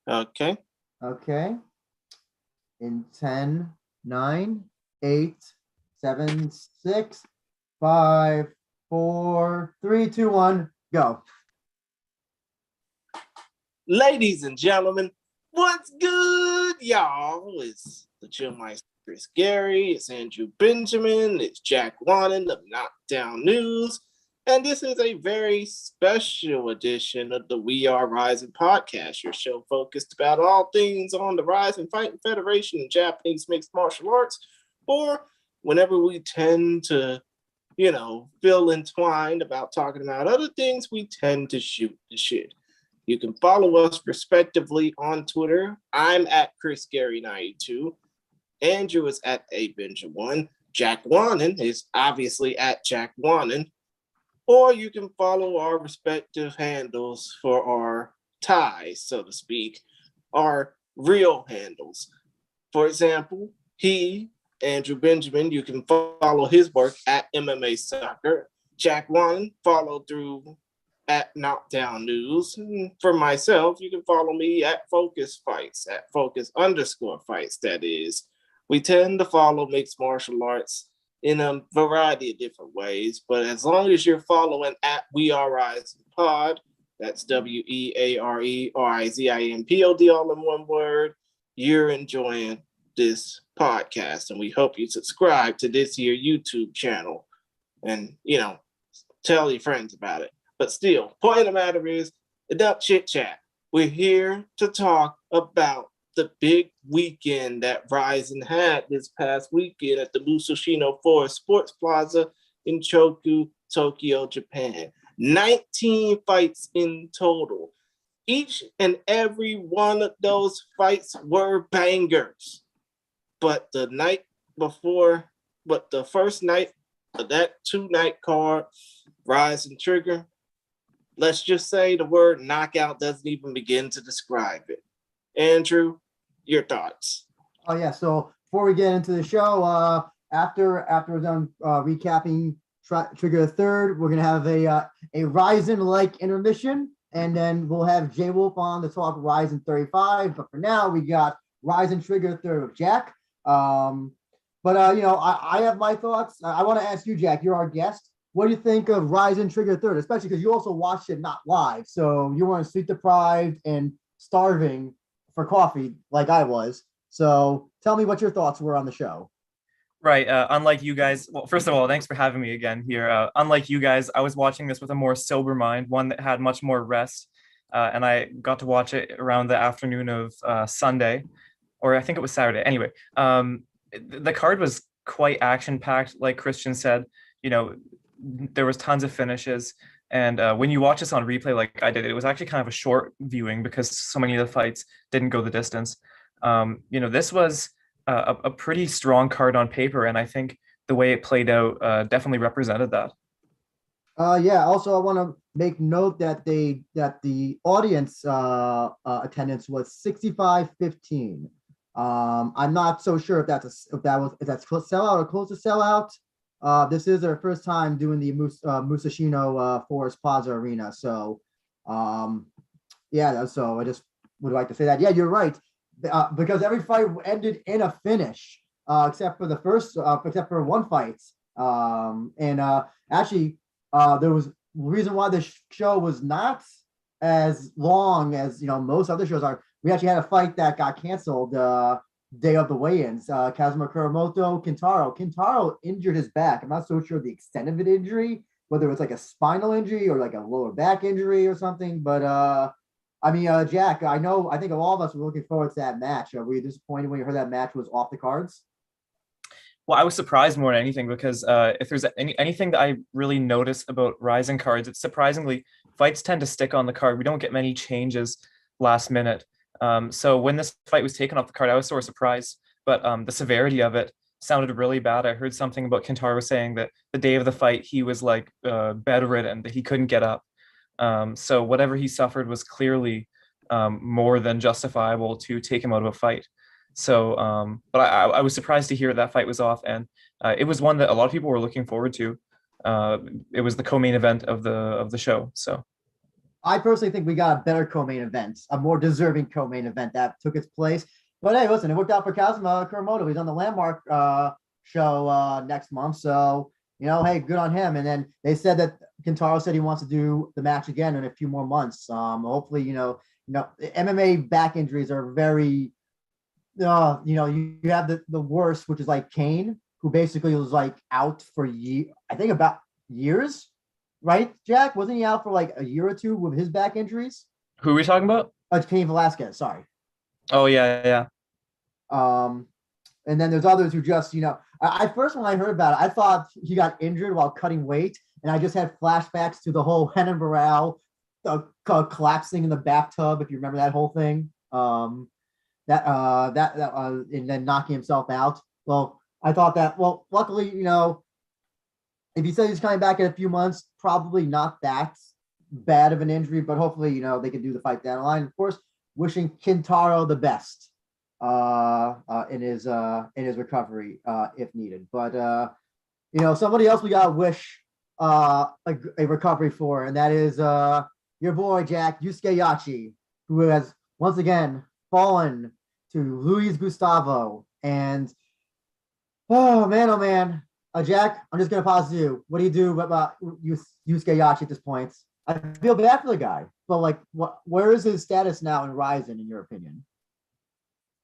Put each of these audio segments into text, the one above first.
Okay. Okay. In 10, 9, 8, 7, 6, 5, 4, 3, 2, 1, go. Ladies and gentlemen, what's good, y'all? It's the Chill Meister, Chris Gary, it's Andrew Benjamin, it's Jack Wannon of Knockdown News, and this is a very special edition of the We Are Rising podcast, your show focused about all things on the Rising Fighting Federation and Japanese mixed martial arts, or whenever we tend to, feel entwined about talking about other things, we tend to shoot the shit. You can follow us respectively on Twitter. I'm at Chris Gary 92. Andrew is at abenja1. Jack Wannon is obviously at Jack Wannon. Or you can follow our respective handles for our ties, so to speak, our real handles. For example, Andrew Benjamin, you can follow his work at MMA Soccer. Jack Wannon, follow through at Knockdown News. And for myself, you can follow me at Focus Fights, at Focus_Fights, that is. We tend to follow mixed martial arts in a variety of different ways, but as long as you're following at We Are Rising Pod, that's WEARERIZINPOD, all in one word, you're enjoying this podcast, and we hope you subscribe to this here YouTube channel and, tell your friends about it. But still, point of the matter is, enough chit chat. We're here to talk about the big weekend that Rising had this past weekend at the Musashino Forest Sports Plaza in Choku, Tokyo, Japan. 19 fights in total. Each and every one of those fights were bangers. But the first night of that 2-night card, Rising Trigger, let's just say the word knockout doesn't even begin to describe it. Andrew, your thoughts? Oh yeah. So before we get into the show, after we're done recapping Trigger the Third, we're gonna have a Ryzen-like intermission, and then we'll have Jay Wolf on to talk Ryzen 35. But for now, we got Ryzen Trigger the Third with Jack. I have my thoughts. I want to ask you, Jack. You're our guest. What do you think of Ryzen Trigger Third, especially because you also watched it not live, so you weren't sleep deprived and starving for coffee like I was. So tell me what your thoughts were on the show. Right. Unlike you guys, well, first of all, thanks for having me again here. Unlike you guys, I was watching this with a more sober mind, one that had much more rest, and I got to watch it around the afternoon of Sunday, or I think it was Saturday. Anyway, the card was quite action-packed, like Christian said. There was tons of finishes, and when you watch this on replay like I did, it was actually kind of a short viewing because so many of the fights didn't go the distance. This was a pretty strong card on paper, and I think the way it played out definitely represented that. Also, I want to make note that the audience attendance was 65-15. I'm not so sure if that's sellout or close to sellout. This is our first time doing the Musashino Forest Plaza Arena. So, so I just would like to say that. Yeah, you're right. Because every fight ended in a finish, except for one fight. There was reason why the show was not as long as most other shows are. We actually had a fight that got canceled day of the weigh-ins. Kazuma Kuramoto, Kintaro injured his back. I'm not so sure the extent of the injury, whether it's like a spinal injury or like a lower back injury or something. But Jack, I think all of us were looking forward to that match. Were you disappointed when you heard that match was off the cards? Well, I was surprised more than anything because if there's anything that I really noticed about Rising cards, it's surprisingly fights tend to stick on the card. We don't get many changes last minute. So when this fight was taken off the card, I was sort of surprised, but the severity of it sounded really bad. I heard something about Kintaro saying that the day of the fight, he was like bedridden, that he couldn't get up. So whatever he suffered was clearly more than justifiable to take him out of a fight. So, but I was surprised to hear that fight was off, and it was one that a lot of people were looking forward to. It was the co-main event of the show. So, I personally think we got a better co-main event, a more deserving co-main event that took its place. But hey, listen, it worked out for Kazuma Kuramoto. He's on the Landmark show next month, so hey, good on him. And then they said that Kintaro said he wants to do the match again in a few more months. Hopefully, MMA back injuries are very, you have the worst, which is like Kane, who basically was like out for I think about years, right? Jack, wasn't he out for like a year or two with his back injuries? Who are we talking about? Cain Velasquez, sorry. Oh yeah. And then there's others who just, I first when I heard about it, I thought he got injured while cutting weight, and I just had flashbacks to the whole Renan Barão collapsing in the bathtub, if you remember that whole thing. And then knocking himself out. Well, I thought that. Well, luckily, if he says he's coming back in a few months, probably not that bad of an injury, but hopefully, they can do the fight down the line. Of course, wishing Kintaro the best in his recovery if needed. But somebody else we gotta wish a recovery for, and that is your boy Jack Yusuke Yachi, who has once again fallen to Luis Gustavo. And oh man, Jack, I'm just gonna pause you. What do you do about Yusuke Yachi at this point? I feel bad for the guy, but like, where is his status now in Rizin, in your opinion?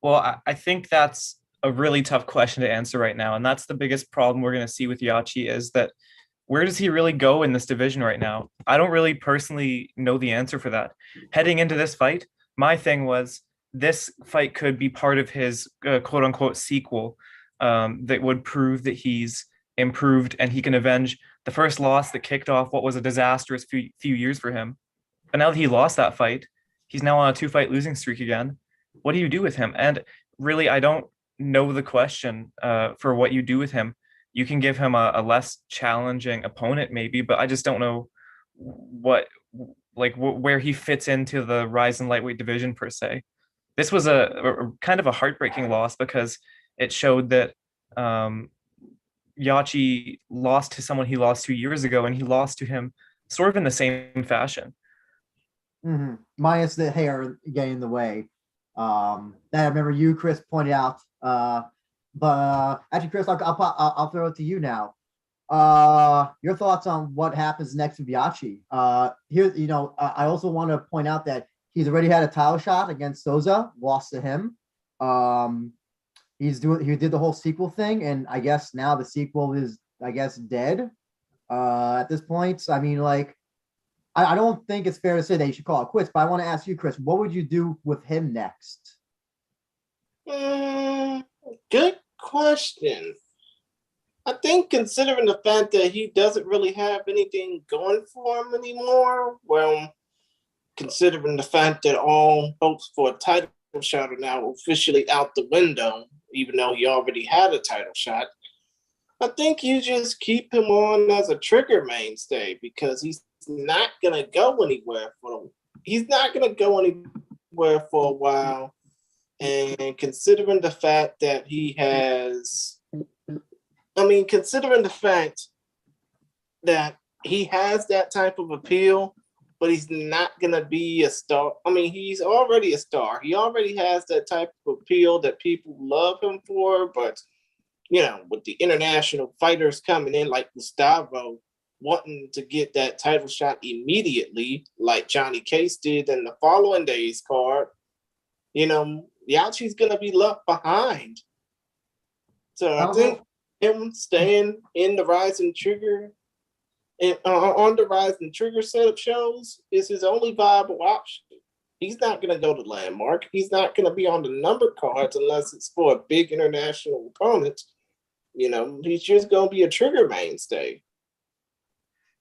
Well, I think that's a really tough question to answer right now. And that's the biggest problem we're going to see with Yachi is that where does he really go in this division right now? I don't really personally know the answer for that. Heading into this fight, my thing was this fight could be part of his quote unquote sequel that would prove that he's improved and he can avenge the first loss that kicked off what was a disastrous few years for him. But now that he lost that fight, he's now on a 2-fight losing streak again. What do you do with him? And really, I don't know the question for what you do with him. You can give him a less challenging opponent, maybe, but I just don't know where he fits into the Rizin lightweight division per se. This was a kind of a heartbreaking loss because it showed that Yachi lost to someone he lost 2 years ago, and he lost to him sort of in the same fashion. Mm-hmm. Minus the hair getting in the way. That I remember you, Chris, pointed out. But actually, Chris, I'll throw it to you now. Your thoughts on what happens next with Yachi? Here, I also want to point out that he's already had a title shot against Souza, lost to him. He did the whole sequel thing, and I guess now the sequel is, dead. At this point, I mean, like, I don't think it's fair to say that you should call it quits, but I want to ask you, Chris, what would you do with him next? Good question. I think considering the fact that he doesn't really have anything going for him anymore, well, considering the fact that all hopes for a title shot are now officially out the window, even though he already had a title shot, I think you just keep him on as a trigger mainstay because he's not gonna go anywhere he's not gonna go anywhere for a while. And considering the fact that considering the fact that he has that type of appeal, but he's not gonna be a star. I mean, he's already a star. He already has that type of appeal that people love him for, but with the international fighters coming in like Gustavo, wanting to get that title shot immediately, like Johnny Case did in the following day's card, Yachi's gonna be left behind. So I think him staying in the Rizin Trigger and on the Rizin Trigger setup shows is his only viable option. He's not gonna go to Landmark. He's not gonna be on the number cards unless it's for a big international opponent. He's just gonna be a trigger mainstay.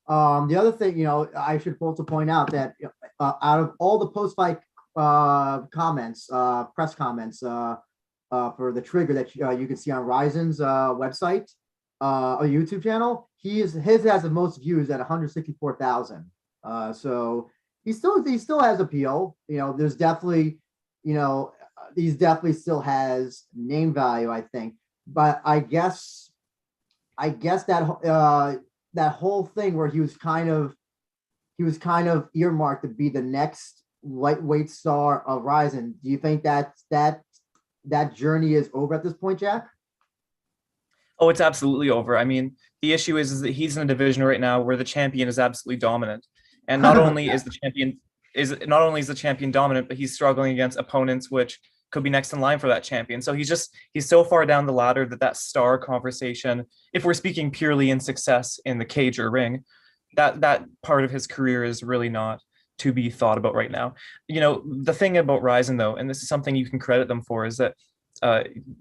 The other thing, I should also point out that out of all the post-fight comments, press comments for the trigger that you can see on Rizin's website or YouTube channel, his has the most views at 164,000. So he still has appeal. There's definitely, he's definitely still has name value, I think. But I guess that that whole thing where he he was kind of earmarked to be the next lightweight star of Ryzen. Do you think that journey is over at this point, Jack? Oh, it's absolutely over. I mean, the issue is that he's in a division right now where the champion is absolutely dominant. And not only Yeah. is the champion dominant, but he's struggling against opponents which could be next in line for that champion. So he's so far down the ladder that star conversation, if we're speaking purely in success in the cage or ring, that part of his career is really not to be thought about right now. You know, the thing about Ryzen though, and this is something you can credit them for, is that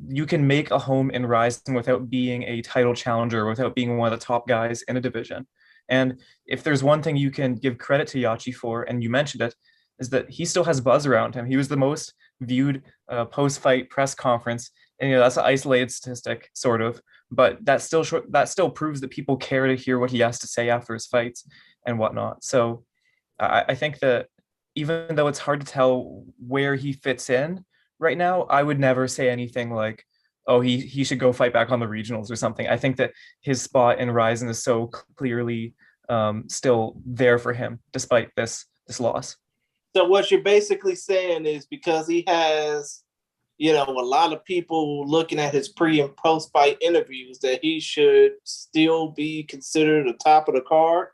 you can make a home in Ryzen without being a title challenger, without being one of the top guys in a division. And if there's one thing you can give credit to Yachi for, and you mentioned it, is that he still has buzz around him. He was the most viewed post-fight press conference, and that's an isolated statistic, sort of, but that still proves that people care to hear what he has to say after his fights and whatnot. So I think that even though it's hard to tell where he fits in right now, I would never say anything like, oh, he should go fight back on the regionals or something. I think that his spot in Ryzen is so clearly still there for him despite this loss. So what you're basically saying is because he has, a lot of people looking at his pre and post fight interviews, that he should still be considered the top of the card.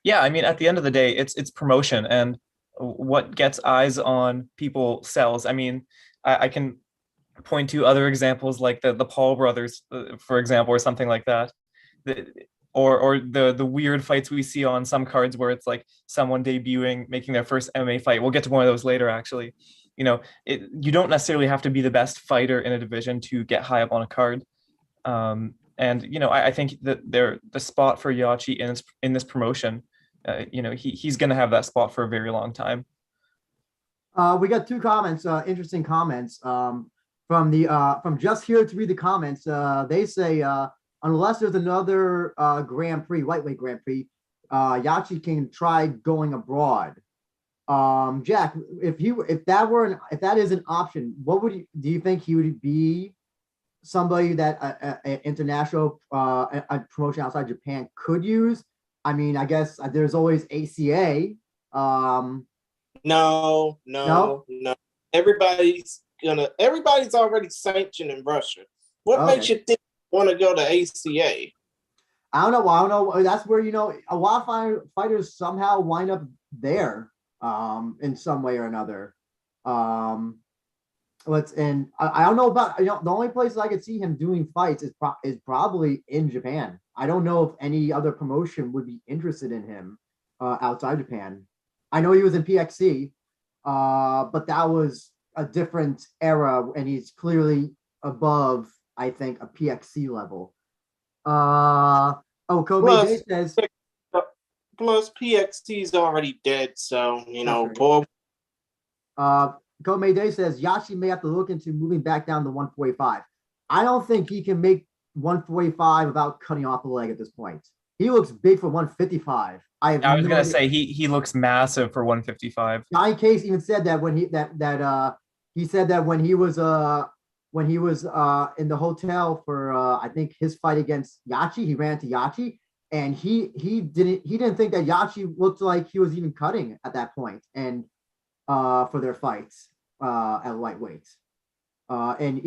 Yeah, I mean, at the end of the day, it's promotion, and what gets eyes on people sells. I mean, I can point to other examples like the Paul brothers, for example, or something like that. Or the weird fights we see on some cards where it's like someone debuting, making their first MMA fight. We'll get to one of those later, actually. You don't necessarily have to be the best fighter in a division to get high up on a card. And I think that the spot for Yachi in this promotion, he's going to have that spot for a very long time. We got two comments, interesting comments from just here to read the comments. They say, unless there's another Grand Prix, lightweight Grand Prix, Yachi can try going abroad. Jack, if that is an option, do you think he would be somebody that an international a promotion outside Japan could use? I mean, I guess there's always ACA. No. Everybody's already sanctioned in Russia. What makes you think you want to go to ACA? I don't know. That's where, a lot of fighters somehow wind up there in some way or another. I don't know about, the only place I could see him doing fights is probably in Japan. I don't know if any other promotion would be interested in him outside Japan. I know he was in PXC, but that was a different era, and he's clearly above, I think, a PXC level. Kobe Day says. Plus, PXT's already dead, so, Right. Boy. Kobe Day says Yachi may have to look into moving back down to 145. I don't think he can make 145 without cutting off a leg at this point. He looks big for 155. I was gonna say he looks massive for 155. Johnny Case even said that when he said that when he was in the hotel for I think his fight against Yachi, he ran to Yachi, and he didn't think that Yachi looked like he was even cutting at that point, and for their fights at lightweight. And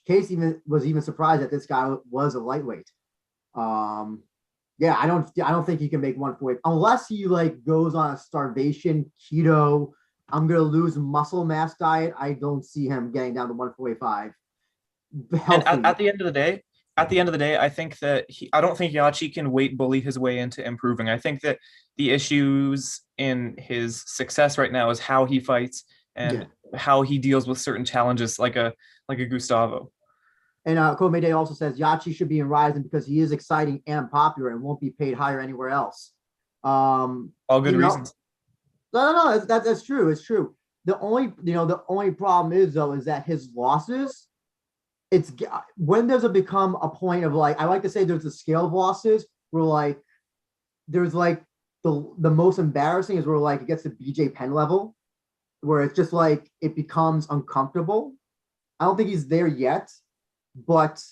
Case was even surprised that this guy was a lightweight. I don't think he can make 140 unless he goes on a starvation keto, I'm gonna lose muscle mass diet. I don't see him getting down to 145. And at the end of the day, I think that I don't think Yachi can weight bully his way into improving. I think that the issues in his success right now is how he fights and how he deals with certain challenges, like a Gustavo. And Kobe Day also says Yachi should be in Ryzen because he is exciting and popular and won't be paid higher anywhere else. All good reasons. No, that's true. It's true. The only problem is that his losses, it's when there's become a point of I like to say there's a scale of losses where there's the most embarrassing is where it gets to BJ Penn level, where it's just it becomes uncomfortable. I don't think he's there yet, but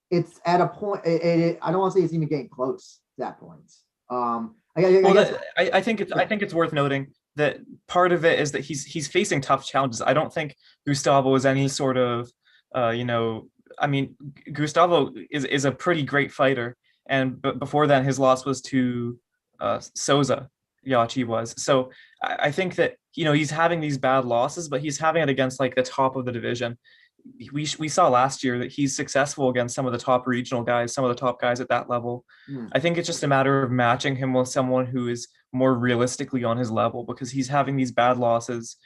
it's at a point. I don't want to say it's even getting close to that point. Well, guess I think it's worth noting that part of it is that he's facing tough challenges. I don't think Gustavo is any sort of, you know, I mean, Gustavo is a pretty great fighter, and but before then his loss was to Souza. Yachi was. So I think that he's having these bad losses, but he's having it against like the top of the division. We saw last year that he's successful against some of the top regional guys, some of the top guys at that level. mm, I think it's just a matter of matching him with someone who is more realistically on his level because he's having these bad losses,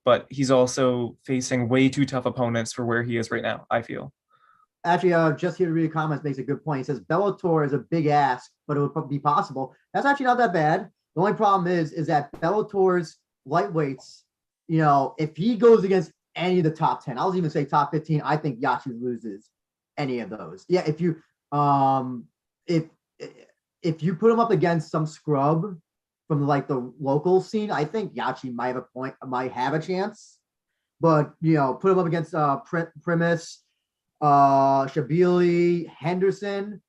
but he's also facing way too tough opponents for where he is right now, I feel. actually, just here to read the comments makes a good point. He says Bellator is a big ask, but it would be possible. That's actually not that bad. The only problem is that Bellator's lightweights, if he goes against any of the top 10, I'll even say top 15, I think Yachi loses any of those. Yeah, if you put him up against some scrub from like the local scene, I think Yachi might have a chance. But put him up against Primus, Shabili, Henderson.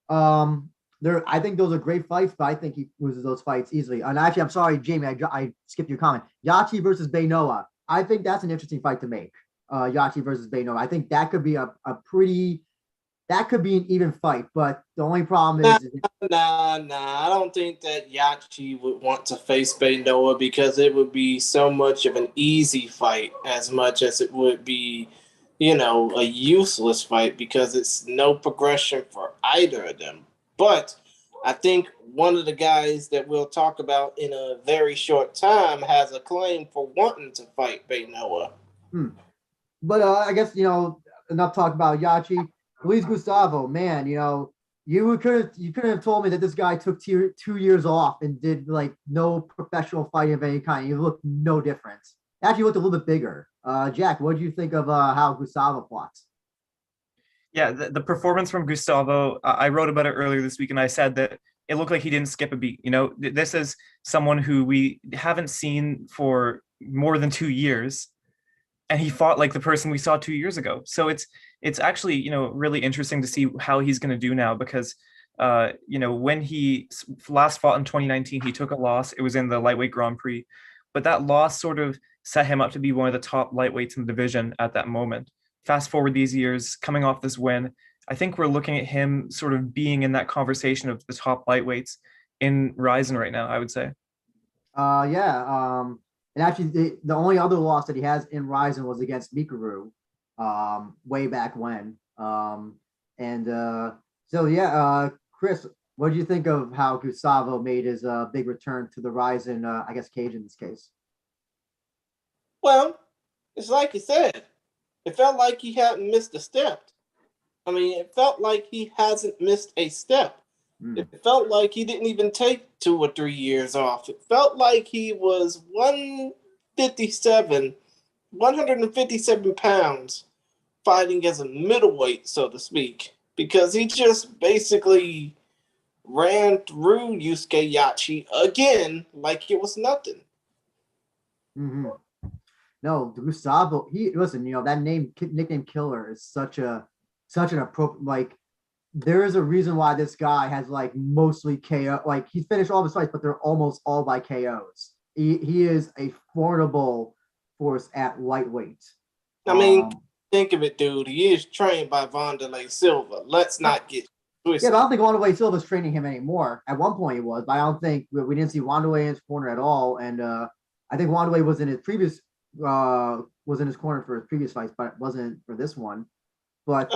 I think those are great fights, but I think he loses those fights easily. And actually, I'm sorry, Jamie, I skipped your comment. Yachi versus Beinoa. I think that's an interesting fight to make. Yachi versus Beinoa. I think that could be that could be an even fight. But the only problem is Nah. I don't think that Yachi would want to face Beinoa because it would be so much of an easy fight as much as it would be, a useless fight because it's no progression for either of them. But I think one of the guys that we'll talk about in a very short time has a claim for wanting to fight Beinoa. But I guess enough talk about Yachi. Luis Gustavo, man, you couldn't have told me that this guy took 2 years off and did like no professional fighting of any kind. You looked no different. Actually, looked a little bit bigger. Jack, what do you think of how Gustavo plots? Yeah, the performance from Gustavo, I wrote about it earlier this week, and I said that it looked like he didn't skip a beat. This is someone who we haven't seen for more than 2 years, and he fought like the person we saw 2 years ago. So it's actually really interesting to see how he's going to do now because when he last fought in 2019, he took a loss. It was in the lightweight Grand Prix, but that loss sort of set him up to be one of the top lightweights in the division at that moment. Fast forward these years, coming off this win, I think we're looking at him sort of being in that conversation of the top lightweights in Rizin right now, I would say. Yeah. And actually, the only other loss that he has in Rizin was against Mikaru, way back when. Chris, what do you think of how Gustavo made his big return to the Rizin, I guess, cage in this case? Well, it's like you said. It felt like he hadn't missed a step. I mean, it felt like he hasn't missed a step. It felt like he didn't even take 2 or 3 years off. It felt like he was 157 pounds fighting as a middleweight, so to speak, because he just basically ran through Yusuke Yachi again like it was nothing. Mm-hmm. No, Gustavo. That nickname Killer is such an appropriate. There is a reason why this guy has mostly KO. He's finished all of his fights, but they're almost all by KOs. He is a formidable force at lightweight. I mean, think of it, dude. He is trained by Wanderlei Silva. Let's not get twisted. Yeah, but I don't think Wanderlei Silva is training him anymore. At one point he was, but I don't think we didn't see Wanderlei in his corner at all. And I think Wanderlei was in his corner for his previous fights, but it wasn't for this one. But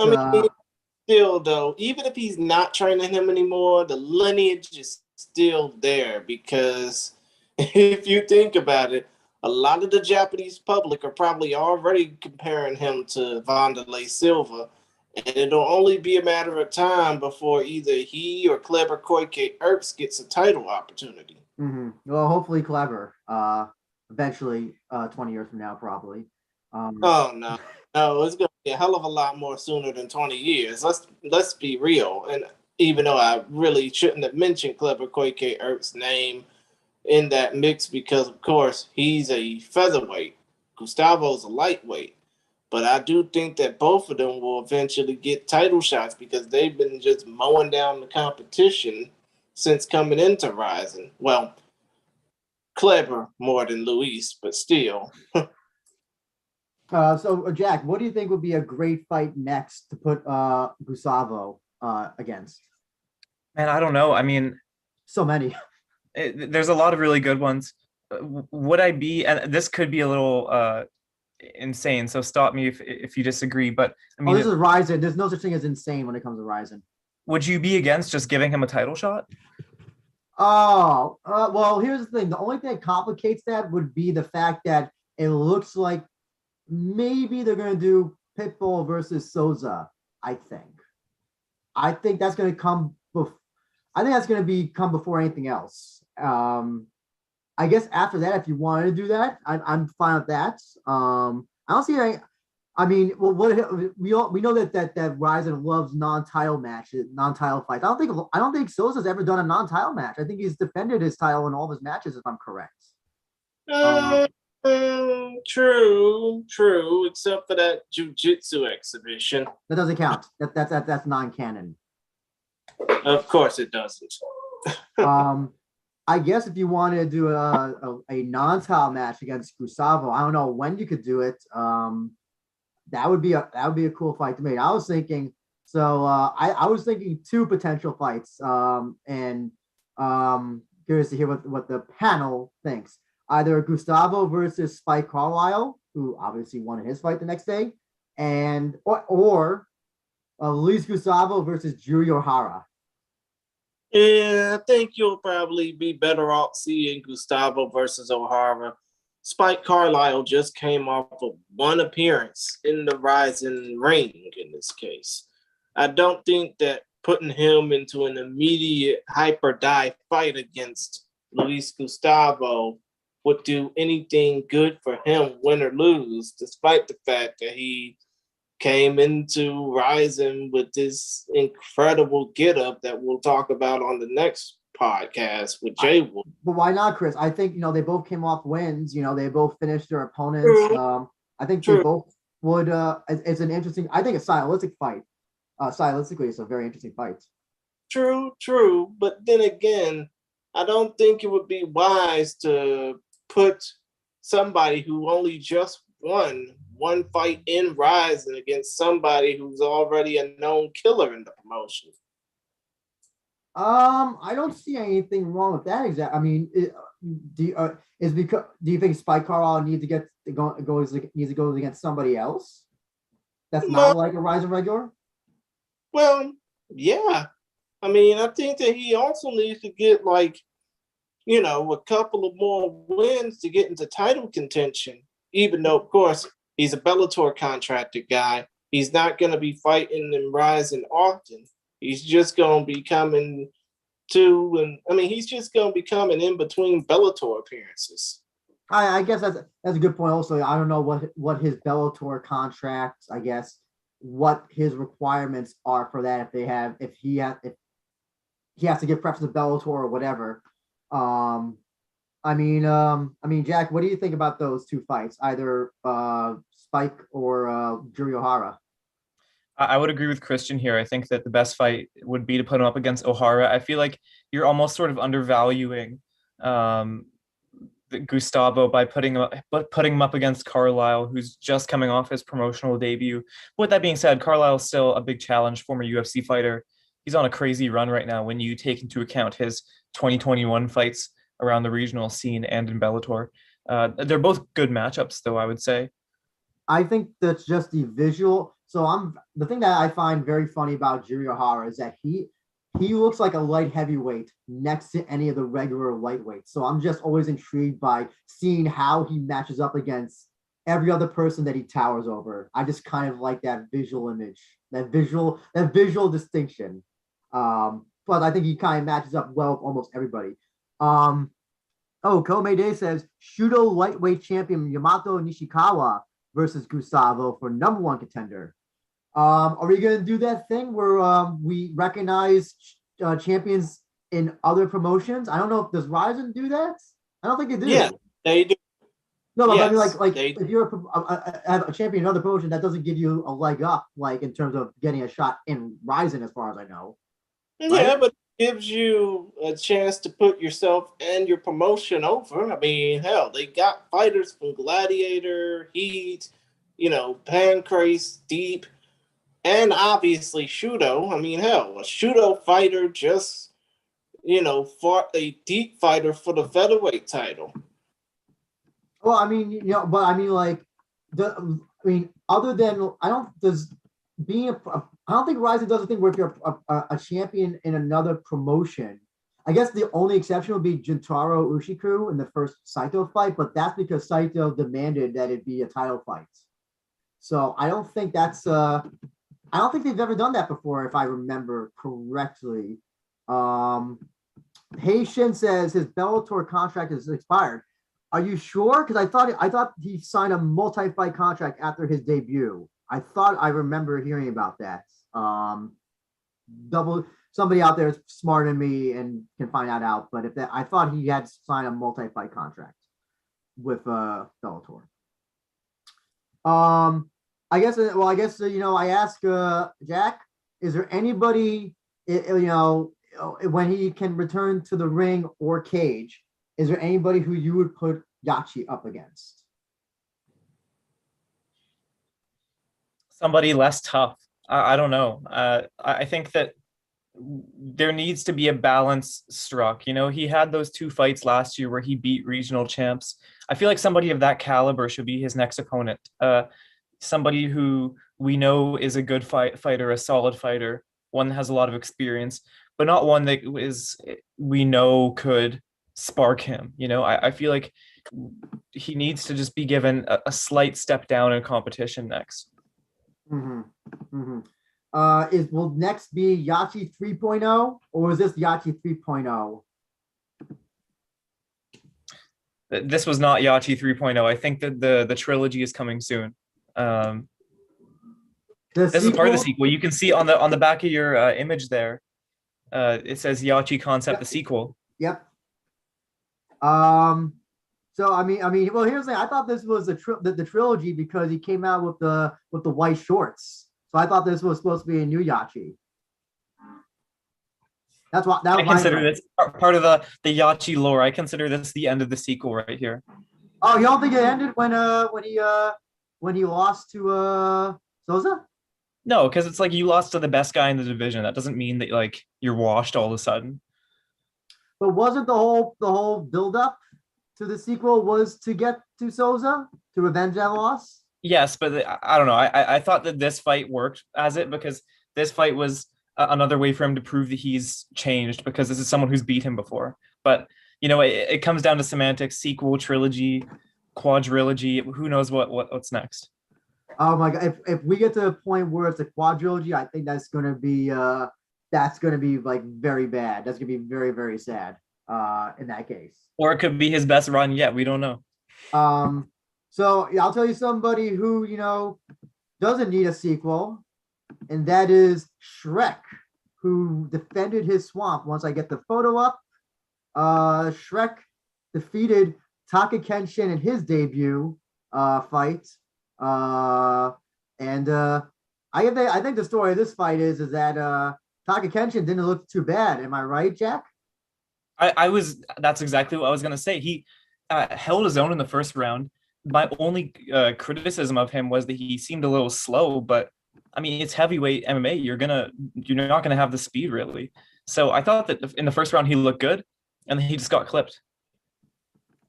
still, though, even if he's not training him anymore, the lineage is still there because if you think about it, a lot of the Japanese public are probably already comparing him to Wanderlei Silva, and it'll only be a matter of time before either he or Kleber Koike Earps gets a title opportunity. Mm-hmm. Well, hopefully Kleber, eventually 20 years from now, probably. Oh, no, it's going to be a hell of a lot more sooner than 20 years. Let's be real. And even though I really shouldn't have mentioned Kleber Koike Earps' name in that mix because, of course, he's a featherweight. Gustavo's a lightweight. But I do think that both of them will eventually get title shots because they've been just mowing down the competition since coming into Rising. Well, Kleber more than Luis, but still. So Jack, what do you think would be a great fight next to put Gustavo against? Man, I don't know. I mean, So many. there's a lot of really good ones. Would I be, and this could be a little insane, so stop me if you disagree, but I mean, This is Ryzen. There's no such thing as insane when it comes to Ryzen. would you be against just giving him a title shot? Oh, well, here's the thing. The only thing that complicates that would be the fact that it looks like maybe they're going to do Pitbull versus Souza, I think. I think that's going to come I think that's going to be come before anything else. I guess after that, if you wanted to do that, I'm fine with that. I don't see any. I mean, well, we know that Ryzen loves non-title matches, non-title fights. I don't think Souza's ever done a non-title match. I think he's defended his title in all of his matches, if I'm correct. True, except for that jiu-jitsu exhibition. That doesn't count. That's non-canon. Of course it doesn't. I guess if you wanted to do a non-title match against Gustavo, I don't know when you could do it. That would be a cool fight to make. I was thinking I was thinking 2 potential fights. And curious to hear what the panel thinks. Either Gustavo versus Spike Carlisle, who obviously won his fight the next day, and or Luis Gustavo versus Jiri Ohara. Yeah, I think you'll probably be better off seeing Gustavo versus Ohara. Spike Carlisle just came off of 1 appearance in the Rising ring in this case. I don't think that putting him into an immediate hyper dive fight against Luis Gustavo would do anything good for him, win or lose, despite the fact that he came into Rising with this incredible getup that we'll talk about on the next podcast with Jay Wood. But why not, Chris? I think they both came off wins. They both finished their opponents. I think they both would. It's an interesting. I think a stylistic fight. Stylistically, it's a very interesting fight. True. But then again, I don't think it would be wise to put somebody who only just won 1 fight in Rising against somebody who's already a known killer in the promotion. I don't see anything wrong with that. I mean, do you think Spike Carlisle needs to go against somebody else that's not like a Rising regular? Well, yeah. I mean, I think that he also needs to get a couple of more wins to get into title contention, even though, of course, he's a Bellator contracted guy. He's not going to be fighting in Rising often. He's just going to be coming he's just going to be coming in between Bellator appearances. I guess that's a good point. Also, I don't know what his Bellator contracts. I guess what his requirements are for that. If he has to give preference to Bellator or whatever. I mean, Jack, what do you think about those 2 fights? Either Spike or Jiri Ohara? I would agree with Christian here. I think that the best fight would be to put him up against Ohara. I feel like you're almost sort of undervaluing Gustavo by putting him up against Carlisle, who's just coming off his promotional debut. With that being said, Carlisle's still a big challenge, former UFC fighter. He's on a crazy run right now when you take into account his 2021 fights around the regional scene and in Bellator. They're both good matchups, though, I would say. I think that's just the visual. So the thing that I find very funny about Jiri Ohara is that he looks like a light heavyweight next to any of the regular lightweights. So I'm just always intrigued by seeing how he matches up against every other person that he towers over. I just kind of like that visual image, that visual distinction. But I think he kind of matches up well with almost everybody. Komei Day says Shudo lightweight champion Yamato Nishikawa versus Gustavo for #1 contender. Are we going to do that thing where we recognize champions in other promotions? I don't know if does Ryzen do that. I don't think they do. Yeah, they do. No, but Yes, I mean, if you're a champion in another promotion, that doesn't give you a leg up, in terms of getting a shot in Ryzen, as far as I know. Yeah, right? but gives you a chance to put yourself and your promotion over. I mean, hell, they got fighters from Gladiator, Heat, Pancrase, Deep, and obviously Shudo. I mean, hell, a Shudo fighter just, fought a Deep fighter for the featherweight title. Well, I mean, but I mean, like, other than I don't think Ryzen does a thing where if you're a champion in another promotion. I guess the only exception would be Jintaro Ushiku in the first Saito fight, but that's because Saito demanded that it be a title fight. So I don't think they've ever done that before, if I remember correctly. Haitian says his Bellator contract is expired. Are you sure? Because I thought he signed a multi-fight contract after his debut. I thought I remember hearing about that. Somebody out there is smarter than me and can find that out. But I thought he had signed a multi-fight contract with Bellator. I guess I asked Jack, is there anybody when he can return to the ring or cage? Is there anybody who you would put Yachi up against? Somebody less tough. I don't know. I think that there needs to be a balance struck. He had those 2 fights last year where he beat regional champs. I feel like somebody of that caliber should be his next opponent. Somebody who we know is a good fighter, a solid fighter, one that has a lot of experience, but not one that we know could spark him. I feel like he needs to just be given a slight step down in competition next. Mm-hmm. Mm-hmm. Will next be Yachi 3.0 or is this Yachi 3.0? This was not Yachi 3.0. I think that the trilogy is coming soon. This is part of the sequel. You can see on the back of your image there. It says Yachi Concept, the sequel. Yep. So I mean, well, here's the thing. I thought this was the trilogy because he came out with the white shorts. So I thought this was supposed to be a new Yachi. That's what I consider this part of the Yachi lore. I consider this the end of the sequel right here. Oh, you don't think it ended when he lost to Souza? No, because it's like you lost to the best guy in the division. That doesn't mean that like you're washed all of a sudden. But wasn't the whole build up to the sequel was to get to Souza to revenge that loss? Yes, but I don't know. I thought that this fight worked as it because this fight was another way for him to prove that he's changed because this is someone who's beat him before. But it comes down to semantics: sequel, trilogy, quadrilogy. Who knows what's next? Oh my god! If we get to the point where it's a quadrilogy, I think that's gonna be like very bad. That's gonna be very, very sad. In that case. Or it could be his best run yet. We don't know. So yeah, I'll tell you somebody who doesn't need a sequel, and that is Shrek, who defended his swamp. Once I get the photo up, Shrek defeated Taka Kenshin in his debut fight. I think the story of this fight is that Taka Kenshin didn't look too bad. Am I right, Jack? That's exactly what I was going to say. He held his own in the first round. My only criticism of him was that he seemed a little slow, but I mean, it's heavyweight MMA. You're not going to have the speed really. So I thought that in the first round, he looked good and then he just got clipped.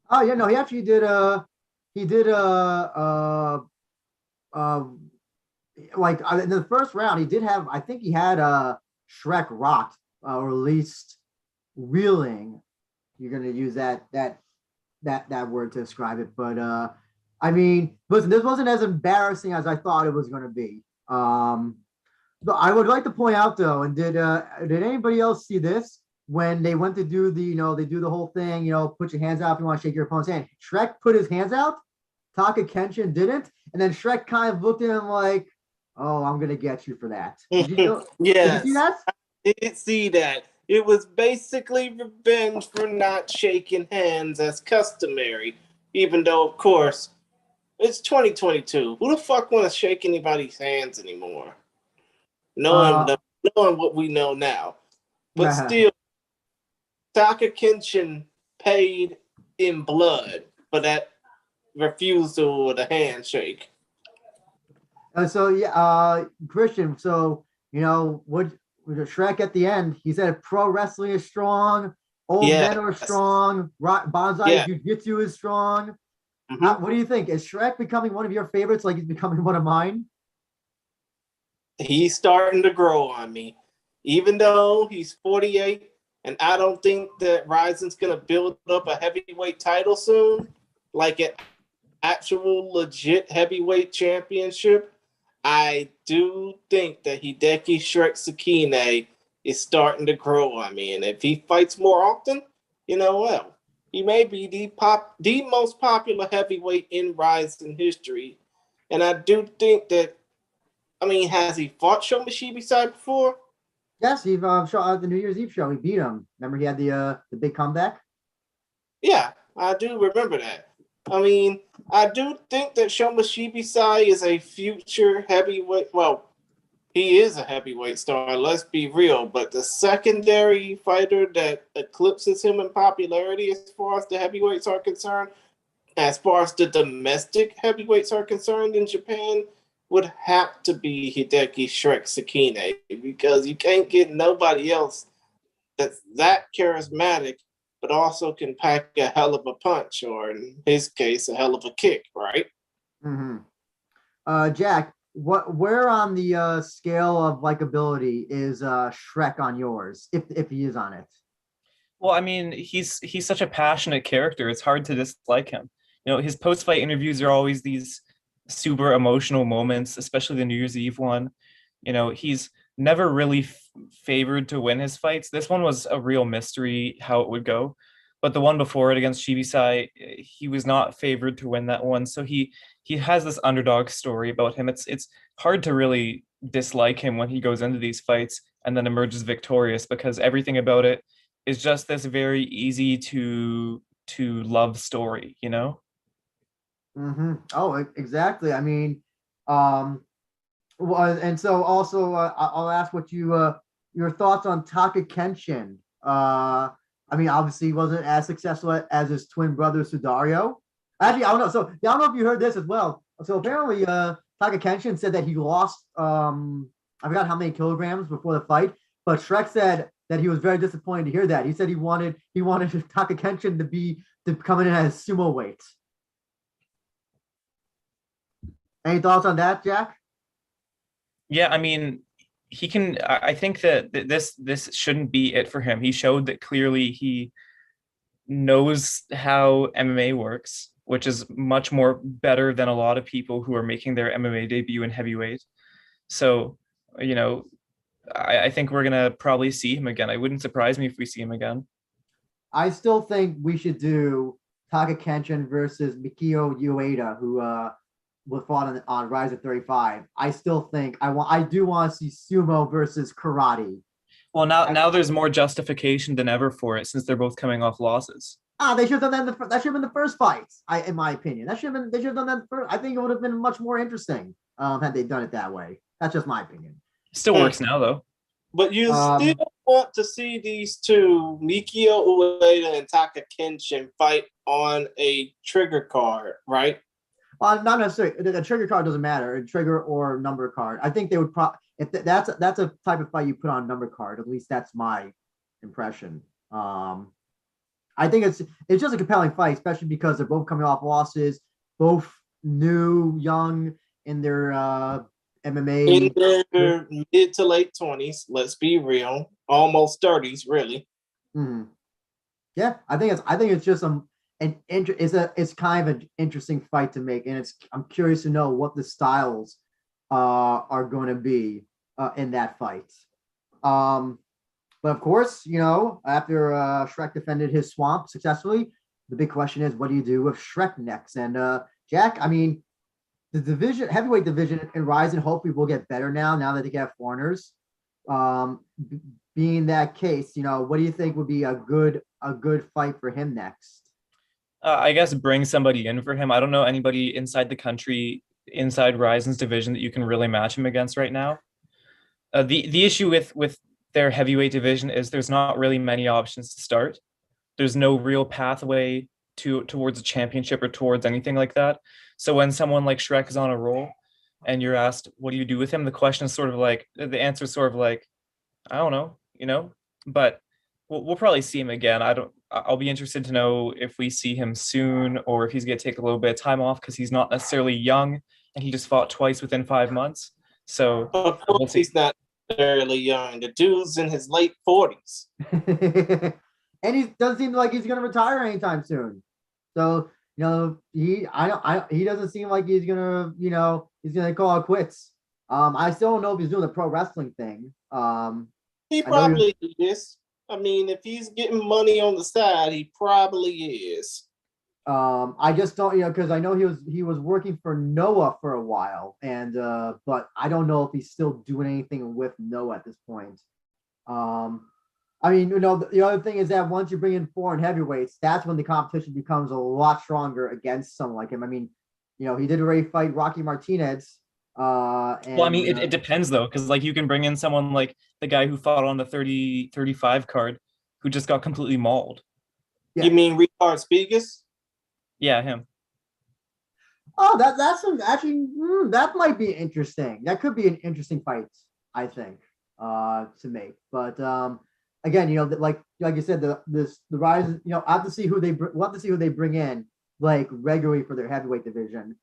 Oh yeah, no, he actually did like in the first round, he did have, I think he had Shrek rocked, or at least reeling. You're gonna use that word to describe it, but I mean, listen, this wasn't as embarrassing as I thought it was gonna be. But I would like to point out though, and did anybody else see this when they went to do the they do the whole thing, put your hands out if you want to shake your opponent's hand. Shrek put his hands out, Taka Kenshin didn't, and then Shrek kind of looked at him like, "Oh, I'm gonna get you for that." Yes. Did you see that? I did see that. It was basically revenge for not shaking hands as customary, even though, of course, it's 2022. Who the fuck want to shake anybody's hands anymore? Knowing what we know now. But still, Taka Kenshin paid in blood for that refusal of the handshake. So yeah, Christian. So what Shrek at the end? He said pro wrestling is strong, old men are strong, bonsai jiu-jitsu is strong. What do you think? Is Shrek becoming one of your favorites? Like he's becoming one of mine? He's starting to grow on me, even though he's 48, and I don't think that Rizin's gonna build up a heavyweight title soon, like an actual legit heavyweight championship. I do think that Hideki Shrek Sakine is starting to grow on me, and if he fights more often, well, he may be the most popular heavyweight in Rizin history, and I do think that. I mean, has he fought Shoma Shibisai before? Yes, he shot at the New Year's Eve show. He beat him. Remember, he had the big comeback. Yeah, I do remember that. I mean, I do think that Shoma Shibisai is a future heavyweight. Well, he is a heavyweight star. Let's be real. But the secondary fighter that eclipses him in popularity, as far as the heavyweights are concerned, as far as the domestic heavyweights are concerned in Japan, would have to be Hideki Shrek Sakine, because you can't get nobody else that's that charismatic, but also can pack a hell of a punch, or in his case, a hell of a kick, right? Mm-hmm. Jack, where on the scale of likability is Shrek on yours, if he is on it? Well, I mean, he's such a passionate character. It's hard to dislike him. His post-fight interviews are always these super emotional moments, especially the New Year's Eve one. He's never really favored to win his fights. This one was a real mystery how it would go, but the one before it against Shibisai, he was not favored to win that one. So he has this underdog story about him. It's hard to really dislike him when he goes into these fights and then emerges victorious, because everything about it is just this very easy to love story. Mm-hmm. Oh, exactly. I mean, and so also I'll ask what your thoughts on Taka Kenshin. I mean, obviously he wasn't as successful as his twin brother Sudario. Actually, I don't know. So I don't know if you heard this as well. So apparently, Taka Kenshin said that he lost I forgot how many kilograms before the fight, but Shrek said that he was very disappointed to hear that. He said he wanted Taka Kenshin to come in as sumo weight. Any thoughts on that, Jack? Yeah, I mean, he can. I think that this shouldn't be it for him. He showed that clearly he knows how MMA works, which is much more better than a lot of people who are making their MMA debut in heavyweight. So, I think we're gonna probably see him again. It wouldn't surprise me if we see him again. I still think we should do Taka Kenshin versus Mikio Ueda, who was fought on Rise of 35. I still think I do want to see sumo versus karate. Well, now there's more justification than ever for it, since they're both coming off losses. They should have done that. That should have been the first fight. In my opinion, they should have done that first. I think it would have been much more interesting had they done it that way. That's just my opinion. Still works now, though. But you still want to see these two, Mikio Ueda and Taka Kenshin, fight on a trigger card, right? Well, not necessarily. The trigger card doesn't matter, a trigger or number card. I think they would if that's a type of fight you put on a number card. At least that's my impression. I think it's just a compelling fight, especially because they're both coming off losses, both new, young in their MMA. In their mid to late 20s, let's be real, almost 30s, really. Mm-hmm. Yeah, I think it's just it's kind of an interesting fight to make, and I'm curious to know what the styles are going to be in that fight. But of course, after Shrek defended his swamp successfully, the big question is, what do you do with Shrek next? And Jack, I mean, the heavyweight division in Rizin hopefully will get better now that they have foreigners. Being that case, what do you think would be a good fight for him next? I guess bring somebody in for him. I don't know anybody inside the country, inside Rizin's division, that you can really match him against right now. The issue with their heavyweight division is there's not really many options to start. There's no real pathway towards a championship or towards anything like that. So when someone like Shrek is on a roll and you're asked, what do you do with him? The question is sort of like, the answer is sort of like, I don't know, but we'll probably see him again. I'll be interested to know if we see him soon or if he's going to take a little bit of time off because he's not necessarily young and he just fought twice within 5 months. So Of course, he's not fairly young. The dude's in his late 40s. And he doesn't seem like he's gonna retire anytime soon. So, he doesn't seem like he's gonna, he's gonna call it quits. I still don't know if he's doing the pro wrestling thing. He probably is. I mean, if he's getting money on the side, he probably is. I just don't, because I know he was working for Noah for a while, and but I don't know if he's still doing anything with Noah at this point. I mean, the other thing is that once you bring in foreign heavyweights, that's when the competition becomes a lot stronger against someone like him. I mean, he did already fight Rocky Martinez. Well, I mean, it depends though, because like you can bring in someone like the guy who fought on the 30-35 card, who just got completely mauled. Yeah. You mean Ricard Spegas? Yeah, him. Oh, actually that might be interesting. That could be an interesting fight, I think, to make. But again, like you said, the rise. I have to see who they bring in like regularly for their heavyweight division.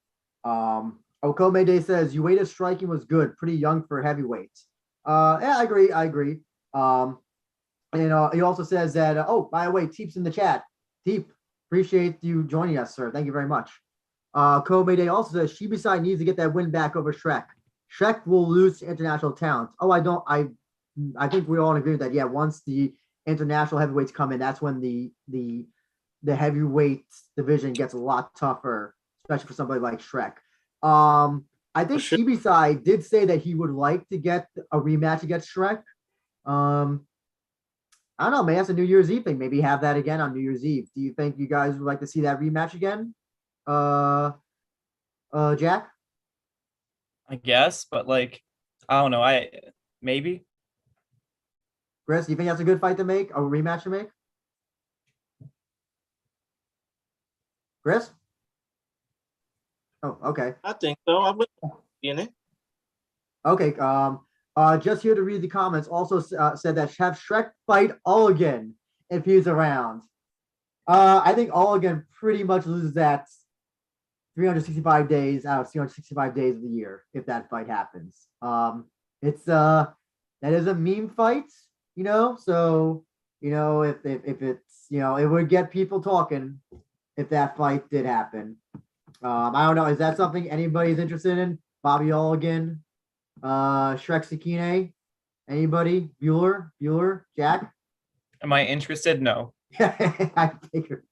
Okomede says Ueda's striking was good, pretty young for heavyweights. Yeah, I agree. He also says that. Oh, by the way, Teep's in the chat. Teep, appreciate you joining us, sir. Thank you very much. Komede also says Shibisai needs to get that win back over Shrek. Shrek will lose to international talent. Oh, I think we all agree with that. Yeah, once the international heavyweights come in, that's when the heavyweight division gets a lot tougher, especially for somebody like Shrek. I think Shibisai did say that he would like to get a rematch against Shrek. I don't know, maybe that's a New Year's Eve thing. Maybe have that again on New Year's Eve. Do you think you guys would like to see that rematch again? Jack? I guess, but like, I don't know. Maybe. Chris, do you think that's a good fight to make? A rematch to make? Chris? Oh, okay. I think so. I would be in it. Okay. Just here to read the comments. Also said that have Shrek fight Ulligan if he's around. I think Ulligan pretty much loses that 365 days out of 365 days of the year if that fight happens. It's that is a meme fight, So if it's it would get people talking if that fight did happen. I don't know. Is that something anybody's interested in? Bobby Ulligan, Shrek Sakine, anybody? Bueller, Jack? Am I interested? No. I figured.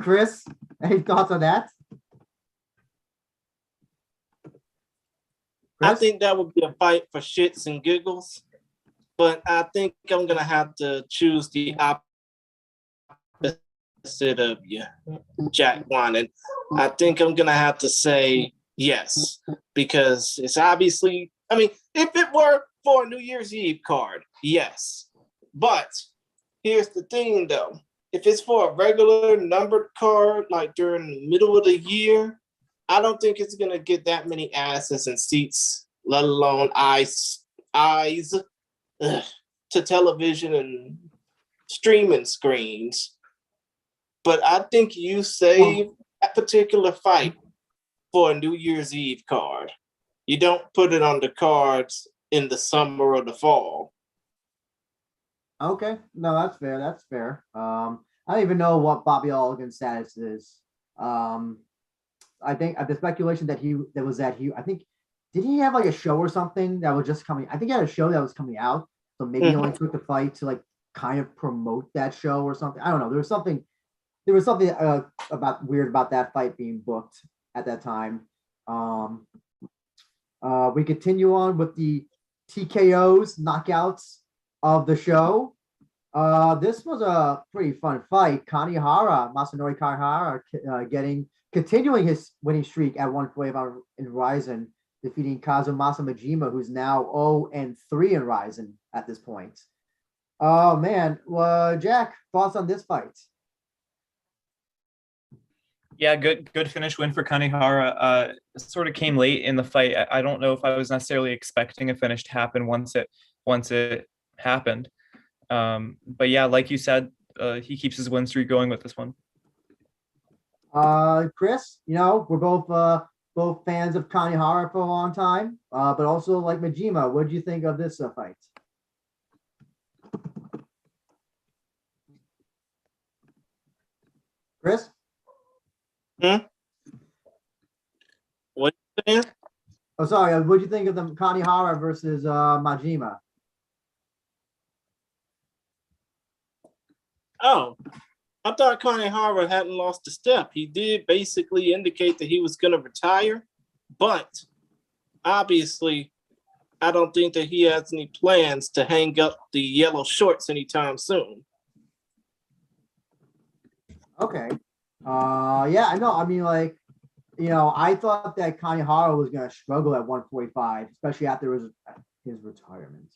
Chris, any thoughts on that? Chris? I think that would be a fight for shits and giggles, but I think I'm gonna have to choose the opposite of you, Jack Wannon. I think I'm gonna have to say yes, because it's obviously, I mean, if it were for a New Year's Eve card, yes. But here's the thing though, if it's for a regular numbered card, like during the middle of the year, I don't think it's gonna get that many asses and seats, let alone eyes to television and streaming screens. But I think you save that particular fight for a New Year's Eve card. You don't put it on the cards in the summer or the fall. Okay, no, that's fair. That's fair. I don't even know what Bobby Ulligan's status is. I think the speculation that I think, did he have like a show or something that was just coming? I think he had a show that was coming out, so maybe he only took the fight to like kind of promote that show or something. I don't know. There was something weird about that fight being booked at that time. We continue on with the TKOs, knockouts of the show. This was a pretty fun fight. Masanori Kanehara continuing his winning streak at 145 in Ryzen. defeating Kazumasa Majima, who's now 0-3 in Rizin at this point. Oh man, well, Jack, thoughts on this fight? Yeah, good finish win for Kanehara. Sort of came late in the fight. I don't know if I was necessarily expecting a finish to happen once it happened. But yeah, like you said, he keeps his win streak going with this one. Chris, we're both fans of Kanehara for a long time, but also like Majima. What do you think of this fight? Chris? What you saying? Oh, sorry. What do you think of the Kanehara versus Majima? Oh, I thought Kanehara hadn't lost a step. He did basically indicate that he was going to retire, but obviously, I don't think that he has any plans to hang up the yellow shorts anytime soon. Okay. Yeah, I know. I mean, like, I thought that Kanehara was going to struggle at 145, especially after his retirement.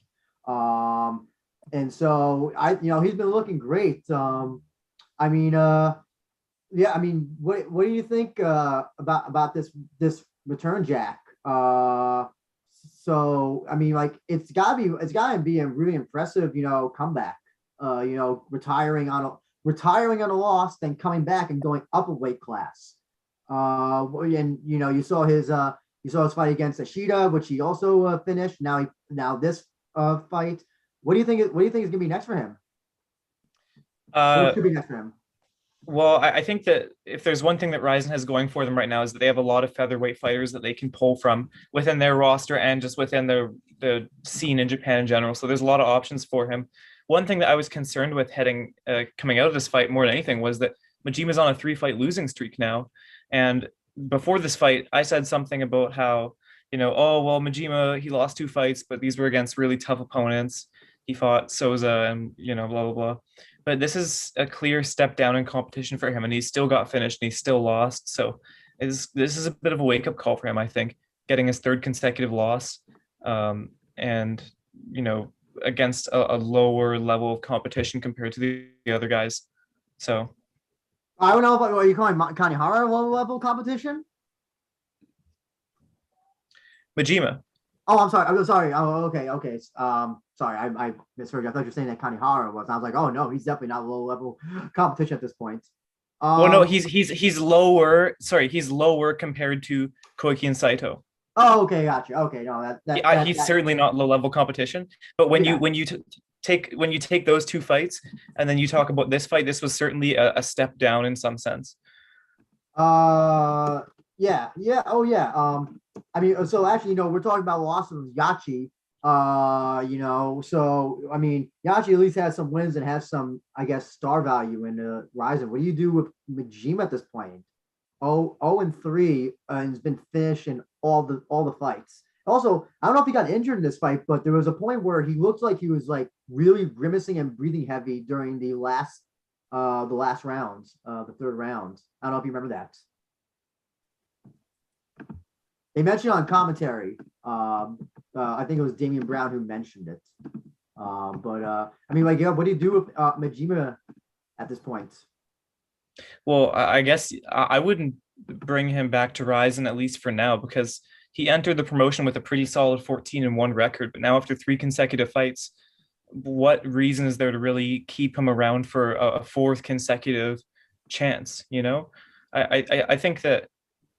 And so he's been looking great. I mean, yeah, I mean, what do you think about this return, Jack? So I mean, like, it's gotta be a really impressive, comeback. Retiring on a loss, then coming back and going up a weight class. And you saw his fight against Ashita, which he also finished. Now this fight. What do you think is gonna be next for him? What should be next for him? Well, I think that if there's one thing that Rizin has going for them right now is that they have a lot of featherweight fighters that they can pull from within their roster and just within the scene in Japan in general. So there's a lot of options for him. One thing that I was concerned with coming out of this fight more than anything was that Majima's on a 3-fight losing streak now. And before this fight, I said something about how, oh, well, Majima, he lost 2 fights, but these were against really tough opponents. He fought Souza and, blah, blah, blah. But this is a clear step down in competition for him, and he still got finished and he still lost. So this is a bit of a wake-up call for him, I think, getting his 3rd consecutive loss. And, against a lower level of competition compared to the other guys. So I don't know if are you calling Kanehara low level competition? Majima. Oh, I'm sorry. I'm sorry. Oh, okay. Sorry, I misheard you. I thought you were saying that Kanehara was. I was like, oh no, he's definitely not low level competition at this point. Well, no, he's lower. Sorry, he's lower compared to Koiki and Saito. Oh, okay, gotcha. Okay, no, he's certainly not low level competition. But when you take those 2 fights and then you talk about this fight, this was certainly a step down in some sense. Yeah. Oh, yeah. I mean, so actually, we're talking about loss of Yachi. So I mean, Yachi at least has some wins and has some, I guess, star value in Rizin. What do you do with Majima at this point? 0-3 and has been finished in all the fights. Also, I don't know if he got injured in this fight, but there was a point where he looked like he was like really grimacing and breathing heavy during the last rounds, the 3rd round. I don't know if you remember that. They mentioned on commentary. I think it was Damian Brown who mentioned it. I mean, like, what do you do with Majima at this point? Well, I guess I wouldn't bring him back to Rizin, at least for now, because he entered the promotion with a pretty solid 14-1 record. But now after 3 consecutive fights, what reason is there to really keep him around for a 4th consecutive chance? I think that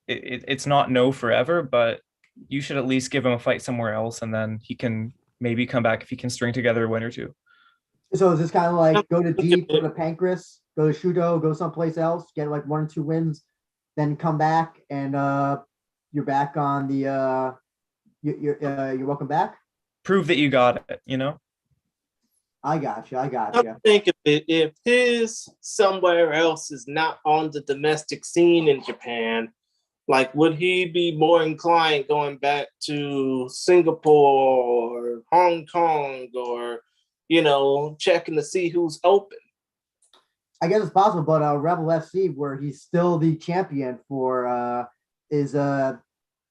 it's not no forever, but you should at least give him a fight somewhere else, and then he can maybe come back if he can string together a win or 2. So is this kind of like go to Deep, go to Pancras, go to Shudo, go someplace else, get like 1 or 2 wins, then come back and you're back on the you're welcome back. Prove that you got it, I got you. I think if his somewhere else is not on the domestic scene in Japan, like, would he be more inclined going back to Singapore or Hong Kong or, checking to see who's open? I guess it's possible, but Rebel FC, where he's still the champion for, is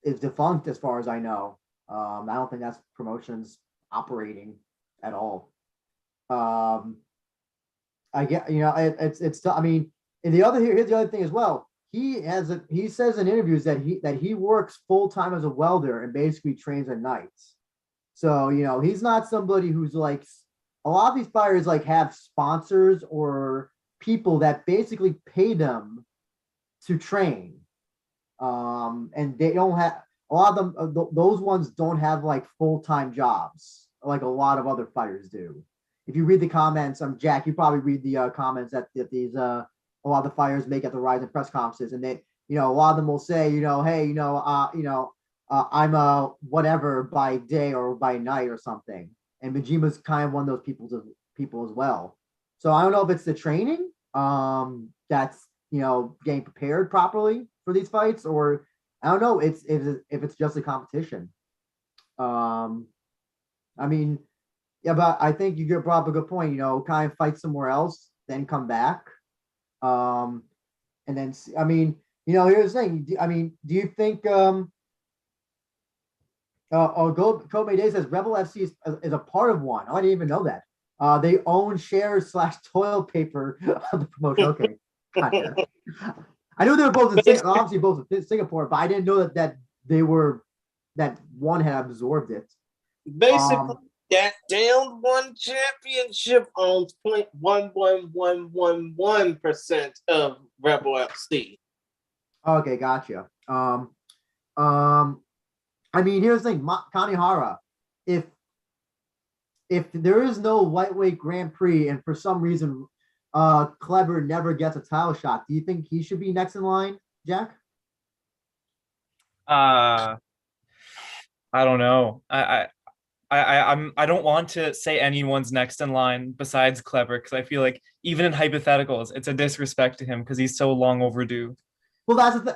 is defunct as far as I know. I don't think that's promotions operating at all. I get, it's. I mean, and here's the other thing as well. He says in interviews that he works full time as a welder and basically trains at nights. So he's not somebody who's like, a lot of these fighters like have sponsors or people that basically pay them to train. And they don't have, a lot of them, those ones don't have like full-time jobs like a lot of other fighters do. If you read the comments, Jack, you probably read the comments that these a lot of the fighters make at the Rizin press conferences, and they, a lot of them will say, hey, I'm a whatever by day or by night or something. And Majima's kind of one of those people as well. So I don't know if it's the training that's getting prepared properly for these fights, or I don't know if it's just a competition. I mean, yeah, but I think you brought up a good point. Kind of fight somewhere else, then come back, and then I mean, here's the thing. I mean, do you think? Kobe Day says Rebel FC is a part of one. I didn't even know that. They own shares / toilet paper of the promotion. Okay, gotcha. I knew they were both obviously both in Singapore, but I didn't know that that one had absorbed it. Basically, that down one championship owns 0.11111% of Rebel FC. Okay, gotcha. I mean, here's the thing, Kanehara, if there is no lightweight Grand Prix and for some reason Kleber never gets a title shot, do you think he should be next in line, Jack? I don't know. I don't want to say anyone's next in line besides Kleber, because I feel like even in hypotheticals, it's a disrespect to him because he's so long overdue. Well, that's the thing.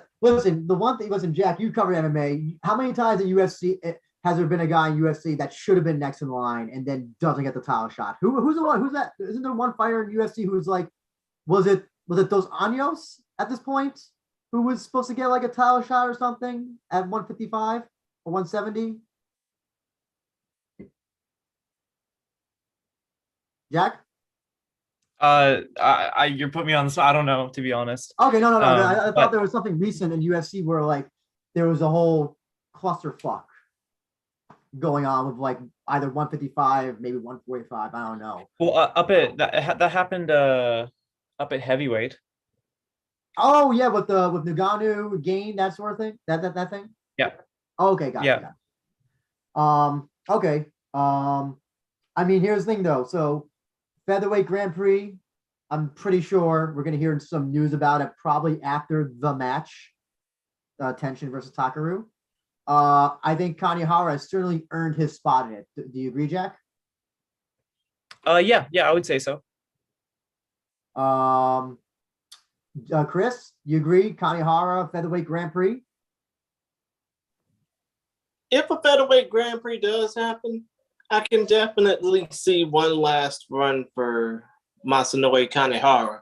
Listen, Jack, you cover MMA. How many times in UFC has there been a guy in UFC that should have been next in line and then doesn't get the title shot? Who's the one? Who's that? Isn't there one fighter in UFC who's like, was it Dos Anjos at this point who was supposed to get like a title shot or something at 155 or 170? Jack? You're putting me on the spot. I don't know, to be honest. Okay, no. I thought there was something recent in UFC where like there was a whole clusterfuck going on with like either 155, maybe 145. I don't know. Well, that happened up at heavyweight. Oh yeah, with Ngannou, Gain, that sort of thing. That thing. Yeah. Okay, gotcha. Yeah. Okay. I mean, here's the thing though. So featherweight Grand Prix, I'm pretty sure we're going to hear some news about it probably after the match, Tenshin versus Takeru. I think Kanehara has certainly earned his spot in it. Do you agree, Jack? Yeah, I would say so. Chris, you agree? Kanehara featherweight Grand Prix? If a featherweight Grand Prix does happen, I can definitely see one last run for Masanori Kanehara.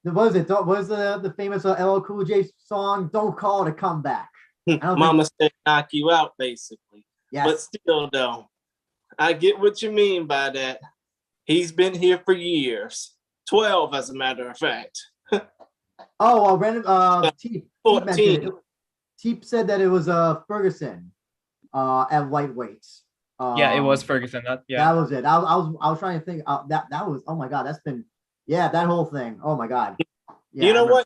What is the famous LL Cool J song? Don't call it a comeback. Mama said knock you out, basically. Yes. But still, though, I get what you mean by that. He's been here for years. 12, as a matter of fact. Teep 14. Teep said that it was Ferguson at lightweights. Yeah, it was Ferguson. That was it. I was trying to think. That was, oh my god, that's been, yeah, that whole thing. Oh my god. Yeah, you know what?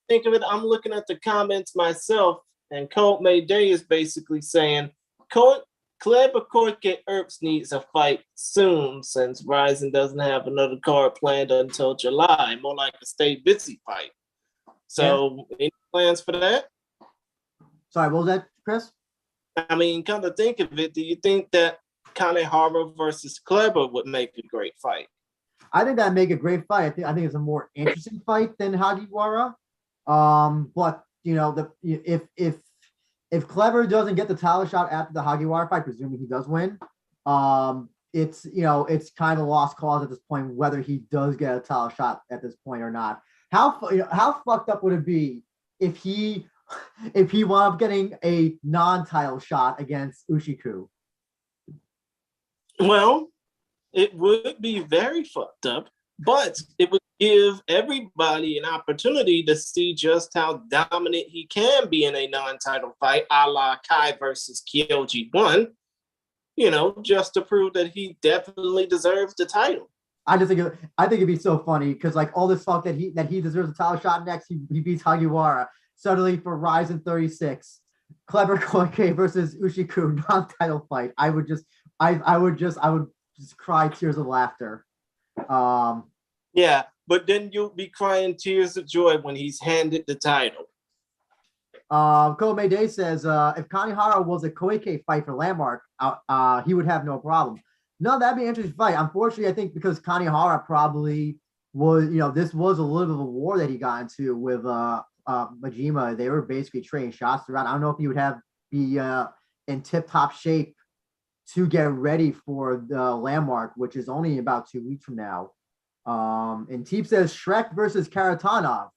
Think of it. I'm looking at the comments myself, and Colt Mayday is basically saying Kleber Korke Earps needs a fight soon since Rizin doesn't have another card planned until July. More like a stay busy fight. So, any plans for that? Sorry, what was that, Chris? I mean, come to think of it, do you think that Kanehara versus Kleber would make a great fight? I think that'd make a great fight. I think it's a more interesting fight than Hagiwara. But if Kleber doesn't get the title shot after the Hagiwara fight, presuming he does win, it's kind of lost cause at this point whether he does get a title shot at this point or not. How fucked up would it be if he if he wound up getting a non-title shot against Ushiku? Well, it would be very fucked up, but it would give everybody an opportunity to see just how dominant he can be in a non-title fight, a la Kai versus Kyoji 1, just to prove that he definitely deserves the title. I think it'd be so funny because like all this talk that he deserves a title shot next, he beats Hagiwara. Suddenly for Ryzen 36, Clever Koike versus Ushiku non-title fight. I would just cry tears of laughter. Yeah, but then you'll be crying tears of joy when he's handed the title. Kobe Day says if Kanehara was a Koike fight for Landmark, he would have no problem. No, that'd be an interesting fight. Unfortunately, I think because Kanehara probably was, this was a little bit of a war that he got into with Majima. They were basically trading shots throughout. I don't know if he would be in tip-top shape to get ready for the Landmark, which is only about 2 weeks from now. And Teep says Shrek versus Karatanov.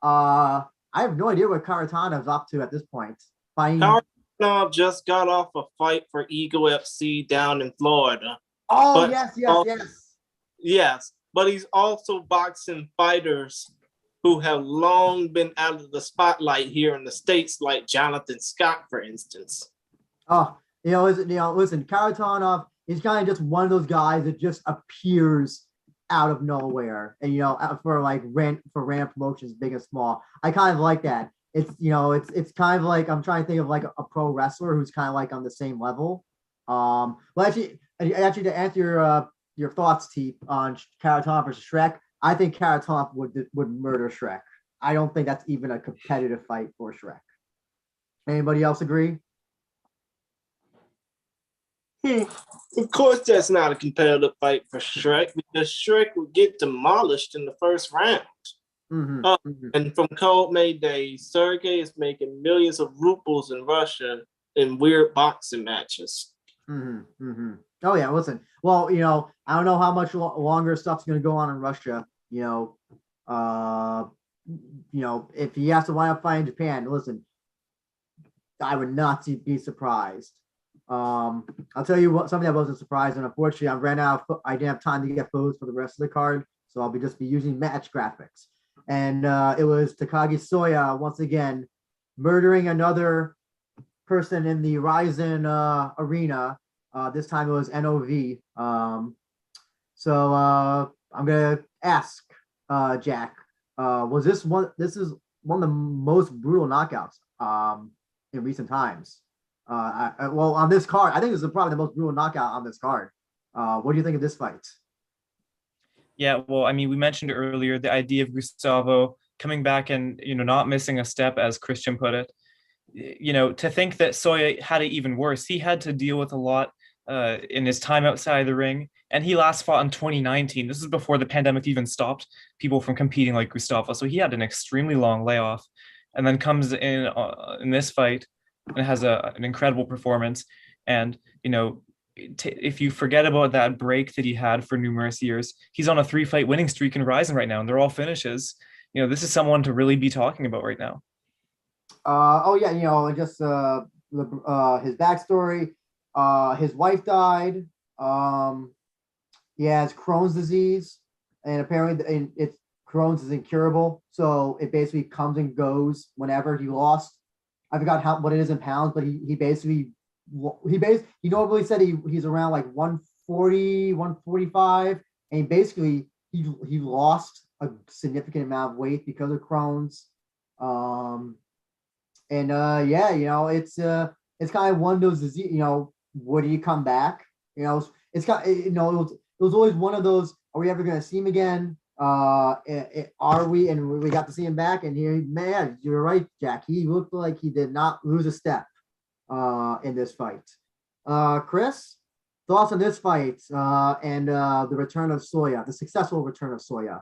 I have no idea what Karatanov's up to at this point. Karatanov just got off a fight for Eagle FC down in Florida. Oh, yes. Yes, but he's also boxing fighters who have long been out of the spotlight here in the States, like Jonathan Scott, for instance. Oh, listen, Karatanov is kind of just one of those guys that just appears out of nowhere, and for Rand Promotions, big and small. I kind of like that. It's kind of like I'm trying to think of like a pro wrestler who's kind of like on the same level. Well, actually, to answer your thoughts, Teep, on Karatanov versus Shrek, I think Karatanov would murder Shrek. I don't think that's even a competitive fight for Shrek. Anybody else agree? Of course, that's not a competitive fight for Shrek because Shrek would get demolished in the first round. And from Cold Mayday, Sergey is making millions of rubles in Russia in weird boxing matches. Oh yeah, listen. Well, I don't know how much longer stuff's going to go on in Russia. If he has to wind up fighting Japan, listen, I would not be surprised. I'll tell you what, something that wasn't surprising. Unfortunately, I ran out. I didn't have time to get photos for the rest of the card, so I'll just be using match graphics. And it was Takagi Soya once again murdering another person in the Ryzen arena. This time it was NOV. So I'm gonna ask Jack. Was this one? This is one of the most brutal knockouts in recent times. Well, on this card, I think this is probably the most brutal knockout on this card. What do you think of this fight? Yeah, well, I mean, we mentioned earlier the idea of Gustavo coming back and not missing a step, as Christian put it. To think that Soya had it even worse. He had to deal with a lot in his time outside the ring, and he last fought in 2019. This is before the pandemic even stopped people from competing like Gustavo. So he had an extremely long layoff, and then comes in this fight and has an incredible performance. And if you forget about that break that he had for numerous years, he's on a 3-fight winning streak in Ryzen right now, and they're all finishes. This is someone to really be talking about right now. Just his backstory. His wife died. He has Crohn's disease, and apparently Crohn's is incurable. So it basically comes and goes whenever. He lost, I forgot what it is in pounds, but he normally said he's around like 140, 145, and basically he lost a significant amount of weight because of Crohn's. It's kind of one of those disease, would he come back? It's kind of, it was always one of those, are we ever going to see him again? Are we? And we got to see him back, and man, you're right, Jack. He looked like he did not lose a step in this fight. Chris, thoughts on this fight and the return of Soya, the successful return of Soya?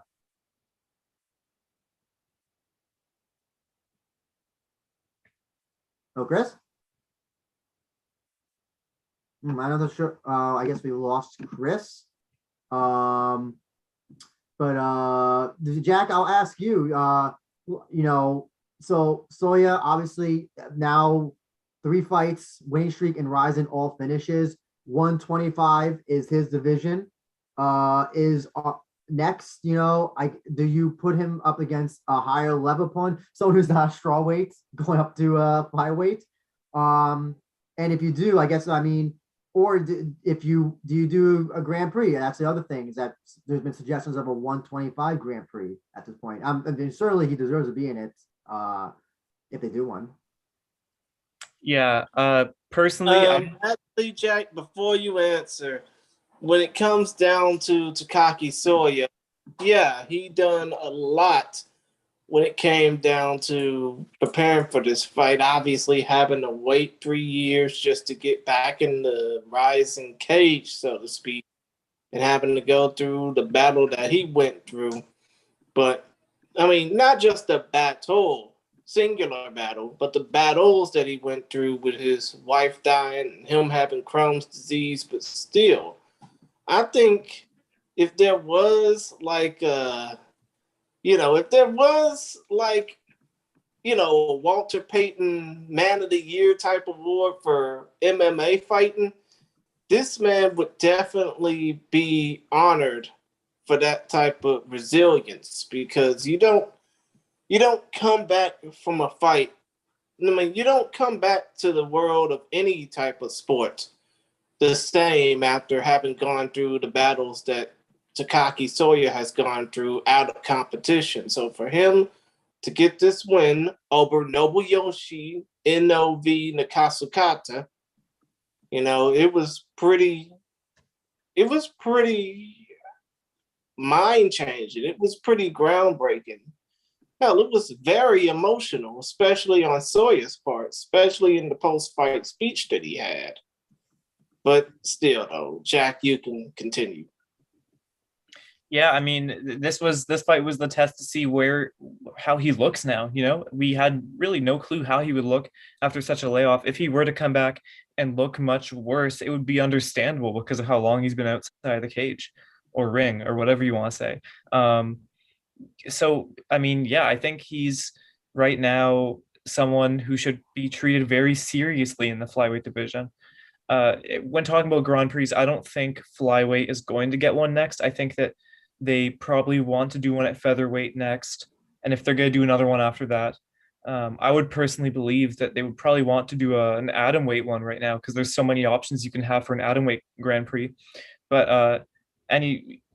Oh, Chris? I'm not sure. I guess we lost Chris. But Jack, I'll ask you. so Soya obviously now 3 fights, winning streak, and Ryzen all finishes. 125 is his division. Is next, I do you put him up against a higher level opponent, someone who's not straw weight, going up to flyweight? And if you do, I guess or if you do a Grand Prix? That's the other thing, is that there's been suggestions of a 125 Grand Prix at this point. I mean, certainly he deserves to be in it if they do one. Yeah. Personally, Actually, Jack, before you answer, when it comes down to Takaki Soya, yeah, he done a lot when it came down to preparing for this fight. Obviously, having to wait 3 years just to get back in the rising cage, so to speak, and having to go through the battle that he went through. But I mean, not just the battle, singular battle, but the battles that he went through with his wife dying and him having Crohn's disease. But still, I think if there was like if there was like a Walter Payton Man of the Year type award for MMA fighting, this man would definitely be honored for that type of resilience, because you don't come back from a fight. I mean, you don't come back to the world of any type of sport the same after having gone through the battles that Takaki Soya has gone through out of competition. So for him to get this win over Nobuyoshi Inoue Nakasukata, it was pretty mind changing. It was pretty groundbreaking. Hell, it was very emotional, especially on Soya's part, especially in the post-fight speech that he had. But still, though, Jack, you can continue. yeah, I mean, this fight was the test to see how he looks now. We had really no clue how he would look after such a layoff. If he were to come back and look much worse, it would be understandable because of how long he's been outside the cage or ring or whatever you want to say. So, I mean, yeah, I think he's right now someone who should be treated very seriously in the flyweight division. When talking about Grand Prix, I don't think flyweight is going to get one next. I think that they probably want to do one at featherweight next, and if they're going to do another one after that, I would personally believe that they would probably want to do an atomweight one right now, because there's so many options you can have for an atomweight Grand Prix. But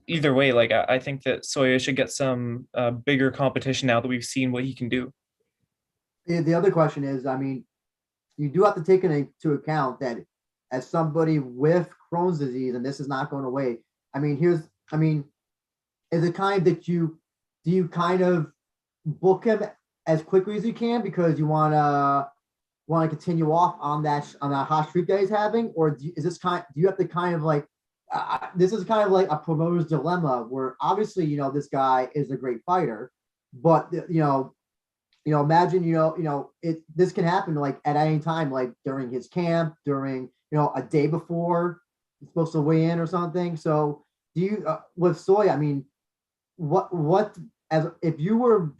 either way, like I think that Soya should get some bigger competition now that we've seen what he can do. The other question is, I mean, you do have to take into account that as somebody with Crohn's disease, and this is not going away. I mean, is it kind that do you kind of book him as quickly as you can because you want to continue off on that hot streak that he's having, or do you have to kind of like this is kind of like a promoter's dilemma where obviously this guy is a great fighter, but imagine this can happen like at any time, like during his camp, during a day before he's supposed to weigh in or something. So do you with Soy? I mean, what as if you were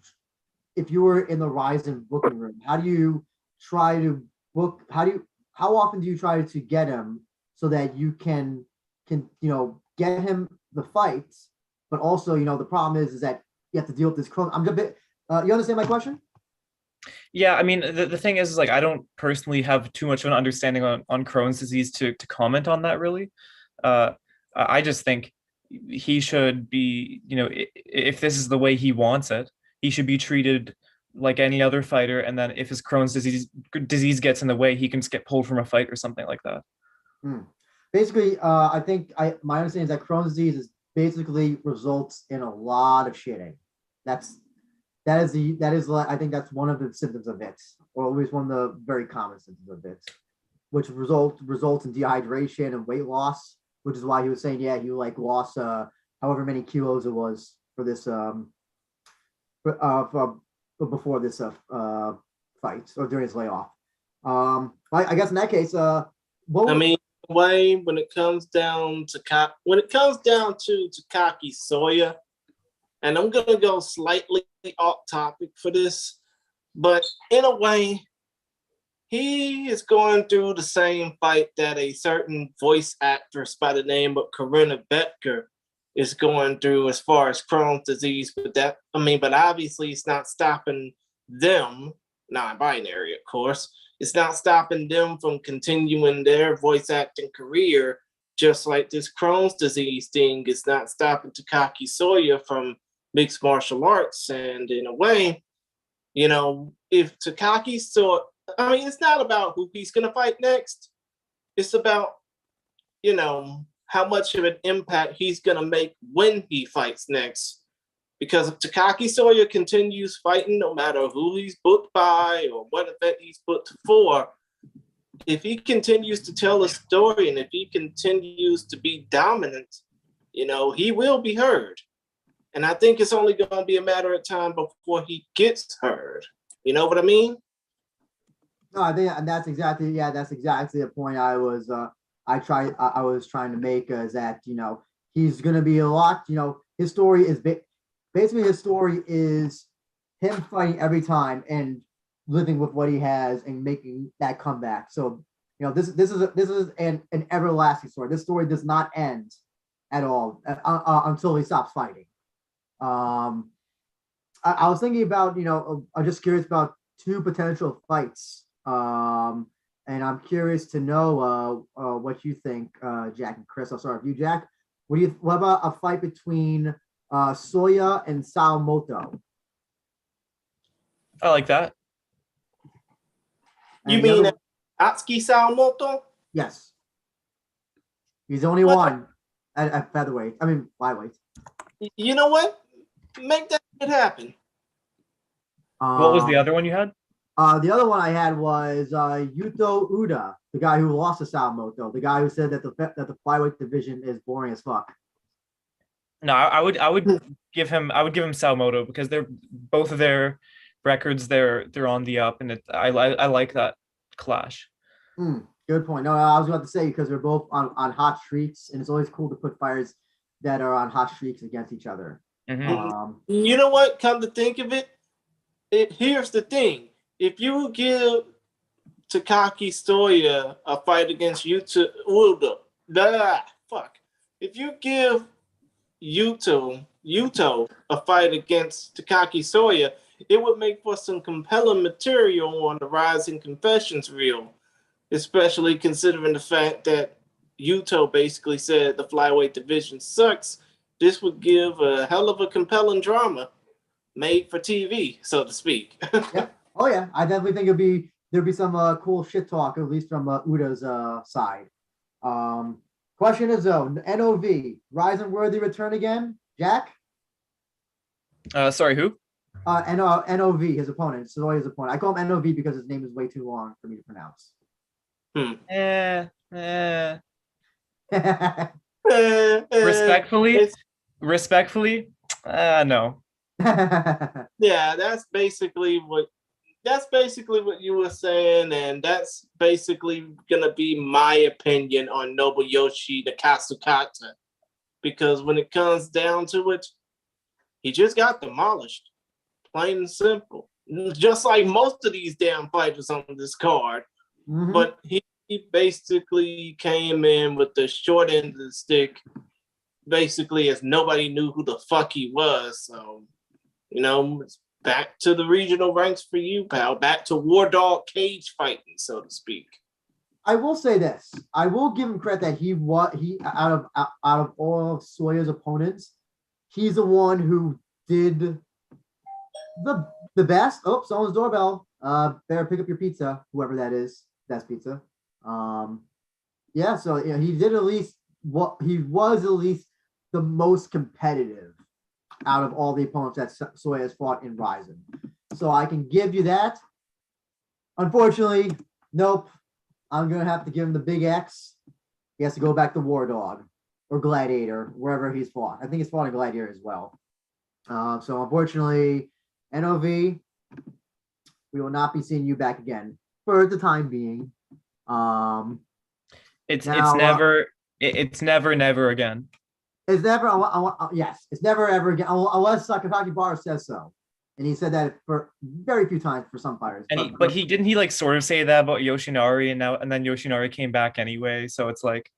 in the Ryzen booking room, how do you try to book? How often do you try to get him so that you can get him the fights, but also the problem is that you have to deal with this Crohn. I'm a bit. You understand my question? Yeah, I mean, the thing is like I don't personally have too much of an understanding on Crohn's disease to comment on that really. I just think he should be, if this is the way he wants it, he should be treated like any other fighter. And then if his Crohn's disease gets in the way, he can just get pulled from a fight or something like that. Basically, I think my understanding is that Crohn's disease basically results in a lot of shitting. That is I think that's one of the symptoms of it, or at least one of the very common symptoms of it, which results in dehydration and weight loss, which is why he was saying, yeah, he like lost however many kilos it was for this before this fight or during his layoff. I guess in that case, Wayne, when it comes down to Takaki Soya, and I'm gonna go slightly off topic for this, But in a way, he is going through the same fight that a certain voice actress by the name of Corinna Becker is going through as far as Crohn's disease. But obviously it's not stopping them, non-binary, of course. It's not stopping them from continuing their voice acting career, just like this Crohn's disease thing is not stopping Takaki Sawyer from mixed martial arts. And in a way, if Takaki Sawyer, it's not about who he's going to fight next. It's about, how much of an impact he's going to make when he fights next. Because if Takaki Sawyer continues fighting, no matter who he's booked by or what event he's booked for, if he continues to tell a story and if he continues to be dominant, he will be heard. And I think it's only going to be a matter of time before he gets heard. You know what I mean? No, I think that's exactly the point I was trying to make, is that he's going to be a lot. His story is basically him fighting every time and living with what he has and making that comeback. So this is an everlasting story. This story does not end at all until he stops fighting. I was thinking about I'm just curious about two potential fights. And I'm curious to know what you think, Jack and Chris. I'll start with you, Jack. What about a fight between Soya and Sawamoto? I like that. You mean Atsuki Sawamoto? Yes. He's the only one at featherweight. Flyweight. You know what? Make that shit happen. What was the other one you had? The other one I had was Yuto Uda, the guy who lost to Sawamoto, the guy who said that the flyweight division is boring as fuck. No, I would give him Sawamoto, because they're both of their records, they're on the up, and I like that clash. Good point. No, I was about to say, because they're both on hot streaks, and it's always cool to put fighters that are on hot streaks against each other. Mm-hmm. You know what? Come to think of it, here's the thing. If you give Takaki Sawyer a fight against Yuto Uda, if you give Yuto a fight against Takaki Sawyer, it would make for some compelling material on the Rising Confessions reel, especially considering the fact that Yuto basically said the flyweight division sucks. This would give a hell of a compelling drama made for TV, so to speak. Yeah. Oh yeah, I definitely think there'd be some cool shit talk, at least from Uda's side. Question is though, NOV, Rising Worthy return again, Jack? Sorry, who? NOV, his opponent. Soya's opponent. I call him NOV because his name is way too long for me to pronounce. Respectfully, no. Yeah, that's basically what you were saying, and that's basically gonna be my opinion on Nobuyoshi Nakasukata, because when it comes down to it, he just got demolished, plain and simple. Just like most of these damn fighters on this card, but he basically came in with the short end of the stick, basically, as nobody knew who the fuck he was. So, it's back to the regional ranks for you, pal. Back to War Dog cage fighting, so to speak. I will say this. I will give him credit that he out of all of Sawyer's opponents, he's the one who did the best. Oh, someone's doorbell. Better pick up your pizza, whoever that is. That's pizza. Yeah, so he did at least he was at least the most competitive out of all the opponents that Sawyer has fought in Rising. So I can give you that. Unfortunately, nope. I'm gonna have to give him the big X. He has to go back to War Dog or Gladiator, wherever he's fought. I think he's fought in Gladiator as well. So unfortunately, NOV, we will not be seeing you back again for the time being. It's never again. It's never. Yes, it's never ever again unless Sakataki Bar says so. And he said that for very few times for some fighters. And he didn't he like sort of say that about Yoshinari, and then Yoshinari came back anyway. So it's like,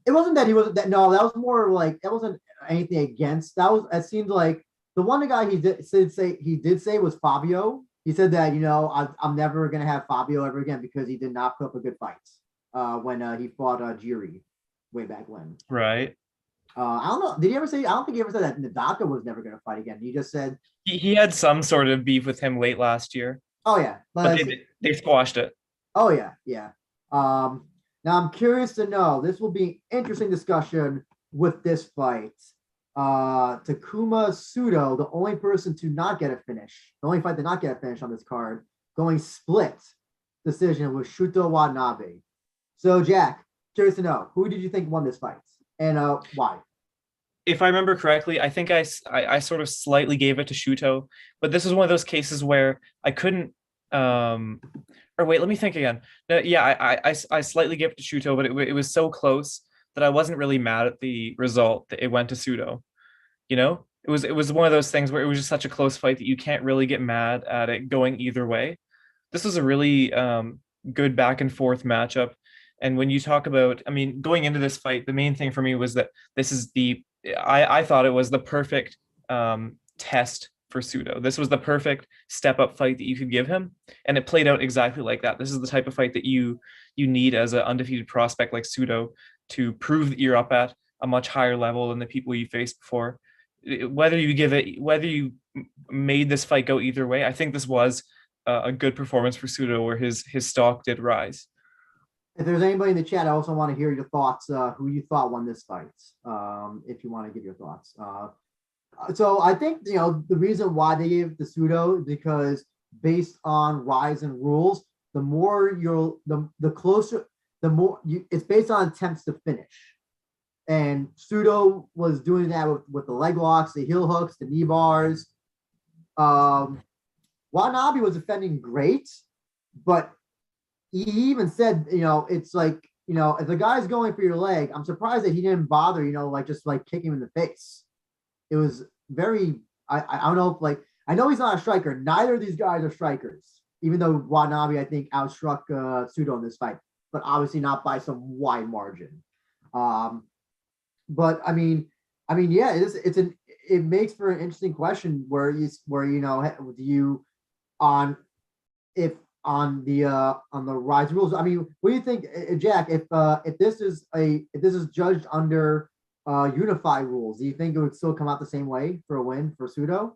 it wasn't that he wasn't that. No, that was more like that wasn't anything against. That was it seemed like the one guy he did say was Fabio. He said that I'm never gonna have Fabio ever again because he did not put up a good fight when he fought Jiri way back when. Right. I don't know. Did he ever say? I don't think he ever said that Nadaka was never gonna fight again. He just said he had some sort of beef with him late last year. Oh yeah, but they squashed it. Oh yeah, yeah. Now I'm curious to know. This will be an interesting discussion with this fight. Takuma Sudo, the only person to not get a finish, the only fight to not get a finish on this card, going split decision with Shuto Watanabe. So Jack, curious to know, who did you think won this fight and why? If I remember correctly, I think I sort of slightly gave it to Shuto, but this was one of those cases where I couldn't. Or wait, let me think again. Yeah, I slightly gave it to Shuto, but it was so close that I wasn't really mad at the result that it went to Sudo. It was one of those things where it was just such a close fight that you can't really get mad at it going either way. This was a really good back and forth matchup. And when you talk about, I mean, going into this fight, the main thing for me was that this is I thought it was the perfect test for Sudo. This was the perfect step up fight that you could give him, and it played out exactly like that. This is the type of fight that you need as an undefeated prospect like Sudo to prove that you're up at a much higher level than the people you faced before. Whether you made this fight go either way, I think this was a good performance for Sudo, where his stock did rise. If there's anybody in the chat, I also want to hear your thoughts, who you thought won this fight, if you want to give your thoughts. So I think, the reason why they gave it to Sudo is because based on Rise and rules, the more the closer, the more it's based on attempts to finish. And Sudo was doing that with the leg locks, the heel hooks, the knee bars. Watanabe was defending great, but he even said, it's like, if the guy's going for your leg, I'm surprised that he didn't bother, just kick him in the face. It was very, I don't know if I know he's not a striker. Neither of these guys are strikers, even though Watanabe, I think, outstruck Sudo in this fight, but obviously not by some wide margin. But I mean, yeah, it makes for an interesting question where on the Rise rules. I mean, what do you think, Jack? If this is judged under unified rules, do you think it would still come out the same way for a win for Sudo?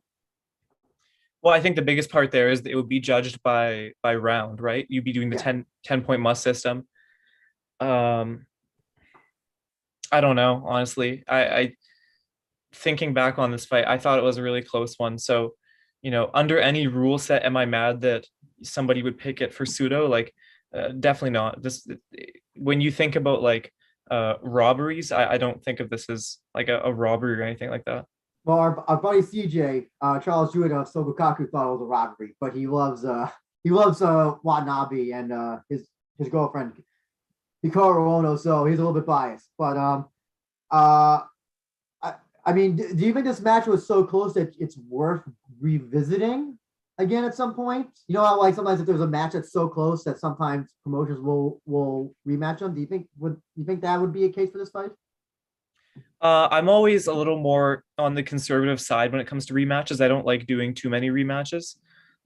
Well, I think the biggest part there is that it would be judged by round, right? You'd be doing the 10 point must system. I don't know, honestly. I thinking back on this fight, I thought it was a really close one. So, under any rule set, am I mad that somebody would pick it for Sudo? Definitely not. When you think about robberies, I don't think of this as a robbery or anything like that. Well, our buddy CJ, Charles Jewett of Sobukaku, thought it was a robbery, but he loves Watanabe and his girlfriend Hikaru Ono, so he's a little bit biased. But I mean, do you think this match was so close that it's worth revisiting again at some point? How sometimes if there's a match that's so close that sometimes promotions will rematch them. Do you think that would be a case for this fight? I'm always a little more on the conservative side when it comes to rematches. I don't like doing too many rematches.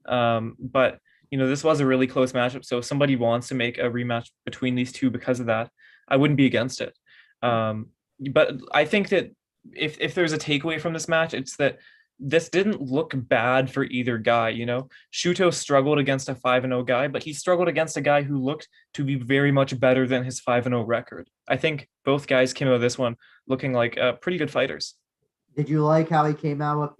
But this was a really close matchup. So if somebody wants to make a rematch between these two because of that, I wouldn't be against it. But I think that if there's a takeaway from this match, it's that this didn't look bad for either guy. Shuto struggled against a 5-0 guy, but he struggled against a guy who looked to be very much better than his 5-0 record. I think both guys came out of this one looking like pretty good fighters. Did you like how he came out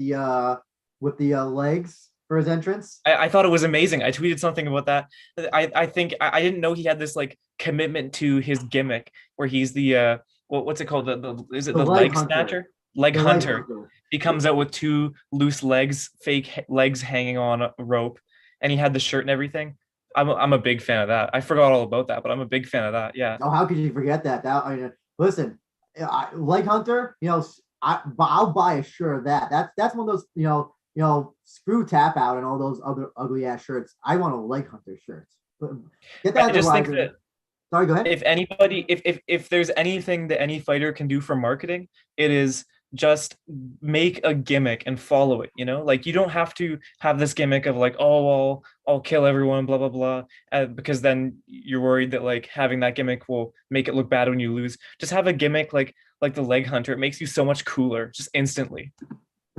with the legs for his entrance? I thought it was amazing. I tweeted something about that. I think I didn't know he had this commitment to his gimmick where he's the what's it called? Is it the leg snatcher? Leg hunter. He comes out with two loose legs, fake legs hanging on a rope, and he had the shirt and everything. I'm a big fan of that. I forgot all about that, but I'm a big fan of that. Yeah. Oh, how could you forget that? Listen, leg hunter. I'll buy a shirt of that. That's one of those. screw Tap Out and all those other ugly ass shirts. I want a Leg Hunter shirt. Get I that at the just think Rising. that Sorry, go ahead. if anybody, if there's anything that any fighter can do for marketing, it is just make a gimmick and follow it. Like you don't have to have this gimmick of like, oh, I'll kill everyone, blah blah blah, because then you're worried that like having that gimmick will make it look bad when you lose. Just have a gimmick like the Leg Hunter. It makes you so much cooler, just instantly.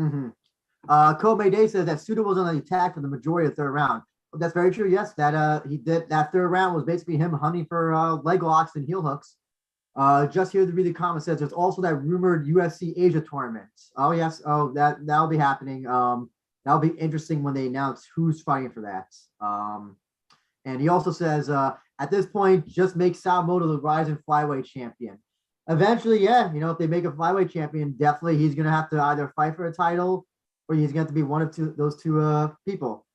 Mm-hmm. Kobe Day says that Suda was on the attack for the majority of the third round. That's very true. Yes, that he did. That third round was basically him hunting for leg locks and heel hooks. Just here to read the comment says there's also that rumored UFC Asia tournament. Oh yes, that'll be happening. That'll be interesting when they announce who's fighting for that. And he also says at this point, just make Sakamoto the rising flyweight champion. Eventually, yeah, if they make a flyweight champion, definitely he's gonna have to either fight for a title or he's going to be one of those two people.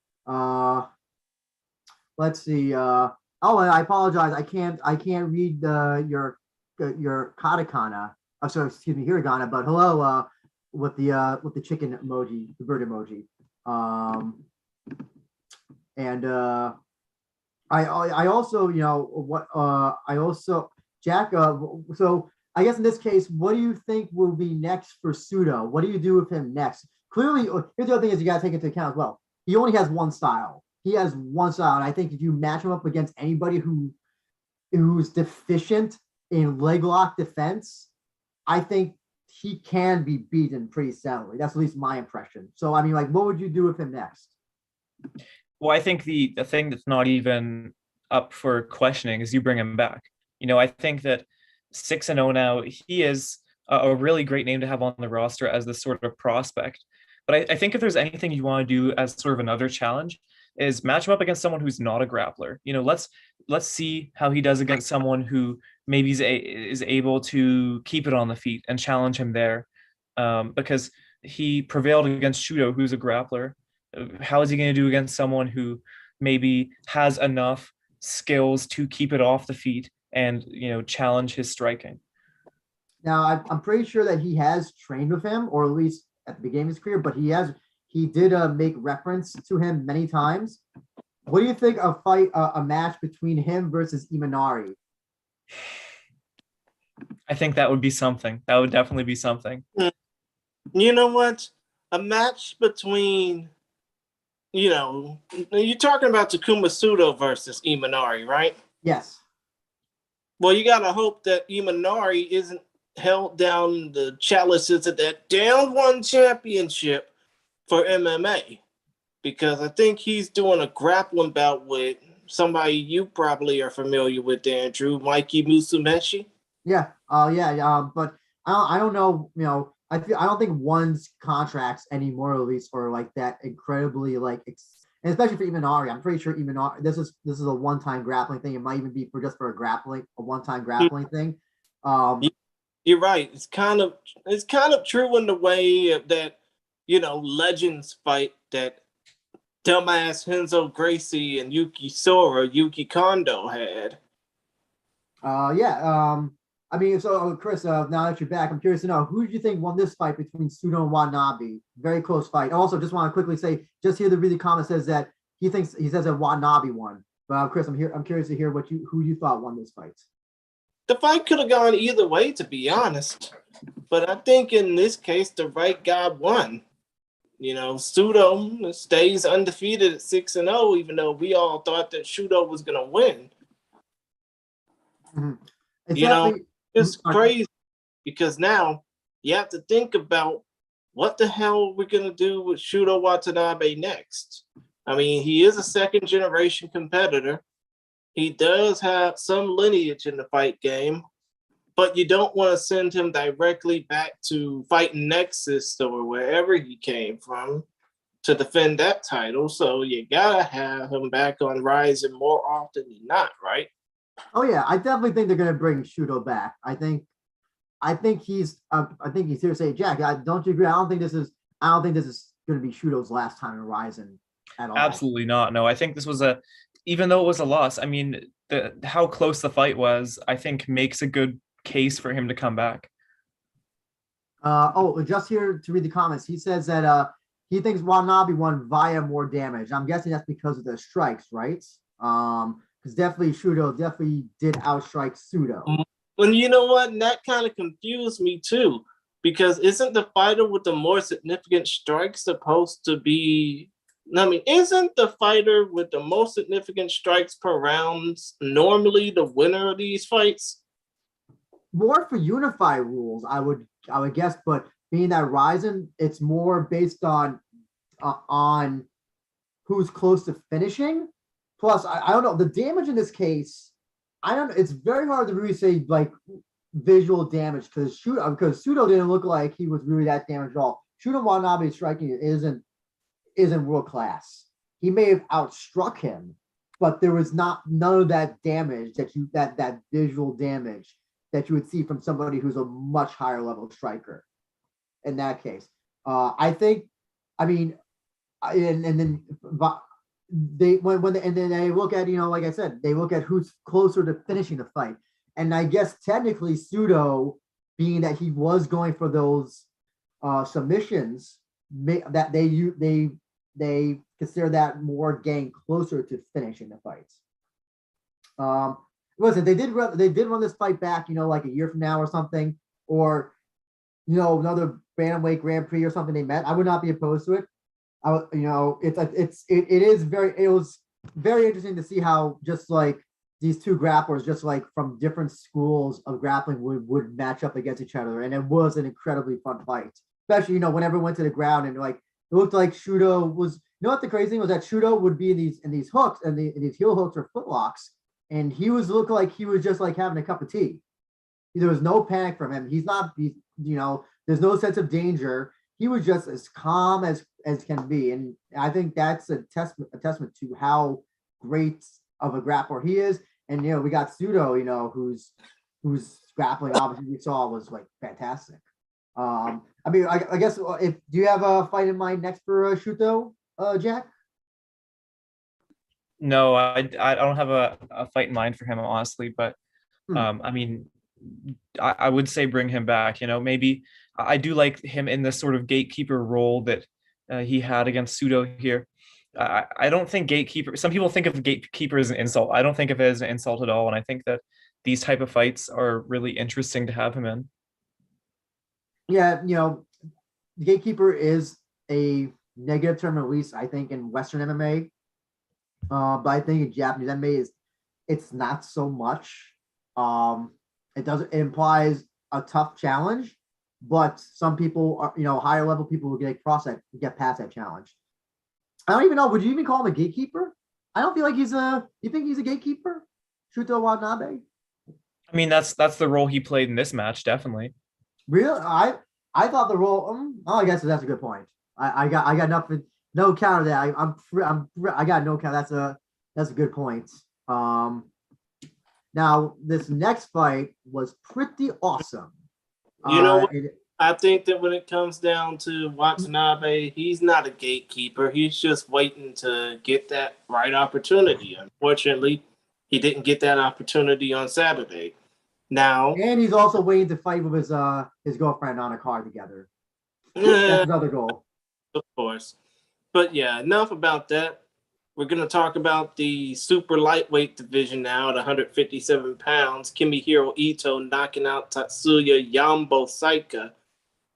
Let's see. I apologize. I can't read your katakana. Oh, sorry, excuse me, hiragana. But hello, with the chicken emoji, the bird emoji. And I also, Jack. So I guess in this case, what do you think will be next for Sudo? What do you do with him next? Clearly, here's the other thing is you got to take into account as well. He only has one style. He has one style, and I think if you match him up against anybody who's deficient in leg lock defense, I think he can be beaten pretty soundly. That's at least my impression. So, I mean, like, what would you do with him next? Well, I think the thing that's not even up for questioning is you bring him back. I think that 6-0 now, he is a really great name to have on the roster as this sort of prospect. But I think if there's anything you want to do as sort of another challenge is match him up against someone who's not a grappler. Let's see how he does against someone who maybe is able to keep it on the feet and challenge him there, because he prevailed against Shudo, who's a grappler. How is he going to do against someone who maybe has enough skills to keep it off the feet and challenge his striking? Now, I'm pretty sure that he has trained with him, or at least at the beginning of his career, but he did make reference to him many times. What do you think of a match between him versus Imanari? I think that would be something. That would definitely be something. You know what? A match between, you're talking about Takuma Sudo versus Imanari, right? Yes. Well, you got to hope that Imanari isn't held down the chalices of that down one championship for MMA, because I think he's doing a grappling bout with somebody you probably are familiar with, Andrew, Mikey Musumeci. Yeah. But I don't know. I don't think one's contracts anymore, at least for like that incredibly and especially for Imanari. I'm pretty sure Imanari. This is a one-time grappling thing. It might even be just for a one-time grappling thing. You're right. It's kind of true in the way that legends fight, that dumbass Henzo Gracie and Yuki Kondo had. I mean, so Chris, now that you're back, I'm curious to know, who do you think won this fight between Sudo and Watanabe? Very close fight. Also, just want to quickly say, just here the really comment says that he says that Watanabe won. But Chris, I'm curious to hear who you thought won this fight. The fight could have gone either way, to be honest. But I think in this case, the right guy won. Sudo stays undefeated at 6-0, even though we all thought that Shudo was going to win. Mm-hmm. It's crazy, because now you have to think about what the hell we're going to do with Shudo Watanabe next. I mean, he is a second-generation competitor. He does have some lineage in the fight game, but you don't want to send him directly back to fighting Nexus or wherever he came from to defend that title. So you gotta have him back on Rising more often than not, right? Oh yeah, I definitely think they're gonna bring Shudo back. I think he's here to say, Jack, don't you agree? I don't think this is gonna be Shudo's last time in Rising at all. Absolutely not. No, I think this was even though it was a loss, I mean, how close the fight was, I think makes a good case for him to come back. Just here to read the comments. He says that he thinks Watanabe won via more damage. I'm guessing that's because of the strikes, right? Because definitely Shudo definitely did outstrike Sudo. And you know what? That kind of confused me too, because isn't the fighter with the more significant strikes supposed to be? I mean, isn't the fighter with the most significant strikes per round normally the winner of these fights? More for unify rules, I would guess, but being that Ryzen, it's more based on who's close to finishing. Plus, I don't know the damage in this case. I don't. It's very hard to really say like visual damage because Sudo didn't look like he was really that damaged at all. Shudo Watanabe striking isn't world class. He may have outstruck him, but there was none of that damage that visual damage that you would see from somebody who's a much higher level striker. In that case, I think, I mean, and then they and then they look at, like I said, they look at who's closer to finishing the fight, and I guess technically Sudo, being that he was going for those submissions, that they consider that more getting closer to finishing the fights. Listen, they did run this fight back, like a year from now or something, or another bantamweight Grand Prix or something they met. I would not be opposed to it. It was very interesting to see how just like these two grapplers, just like from different schools of grappling, would match up against each other, and it was an incredibly fun fight. Especially, whenever it went to the ground and like it looked like Shudo was. You know what the crazy thing was, that Shudo would be in these hooks and these heel hooks or foot locks, and he was looking like he was just like having a cup of tea. There was no panic from him. There's no sense of danger. He was just as calm as can be, and I think that's a testament to how great of a grappler he is. And we got Sudo, whose grappling obviously we saw was like fantastic. I mean, I guess do you have a fight in mind next for Shuto, Jack? No, I don't have a fight in mind for him, honestly, but I mean, I would say bring him back. Maybe I do like him in this sort of gatekeeper role that he had against Sudo here. I don't think gatekeeper. Some people think of gatekeeper as an insult. I don't think of it as an insult at all, and I think that these type of fights are really interesting to have him in. Yeah, gatekeeper is a negative term, at least I think in Western MMA. But I think in Japanese MMA it's not so much. It implies a tough challenge, but some people are, higher level people will get past that challenge. I don't even know. Would you even call him a gatekeeper? I don't feel like you think he's a gatekeeper? Shuto Watanabe? I mean, that's the role he played in this match, definitely. Really? I thought the role. I guess that's a good point. I got nothing. No counter that. I got no counter. That's a good point. Now this next fight was pretty awesome. I think that when it comes down to Watanabe, he's not a gatekeeper. He's just waiting to get that right opportunity. Unfortunately, he didn't get that opportunity on Saturday. Now, and he's also waiting to fight with his girlfriend on a car together. That's another goal. Of course. But yeah, enough about that. We're going to talk about the super lightweight division now at 157 pounds. Kimihiro Ito knocking out Tatsuya Yambo Saika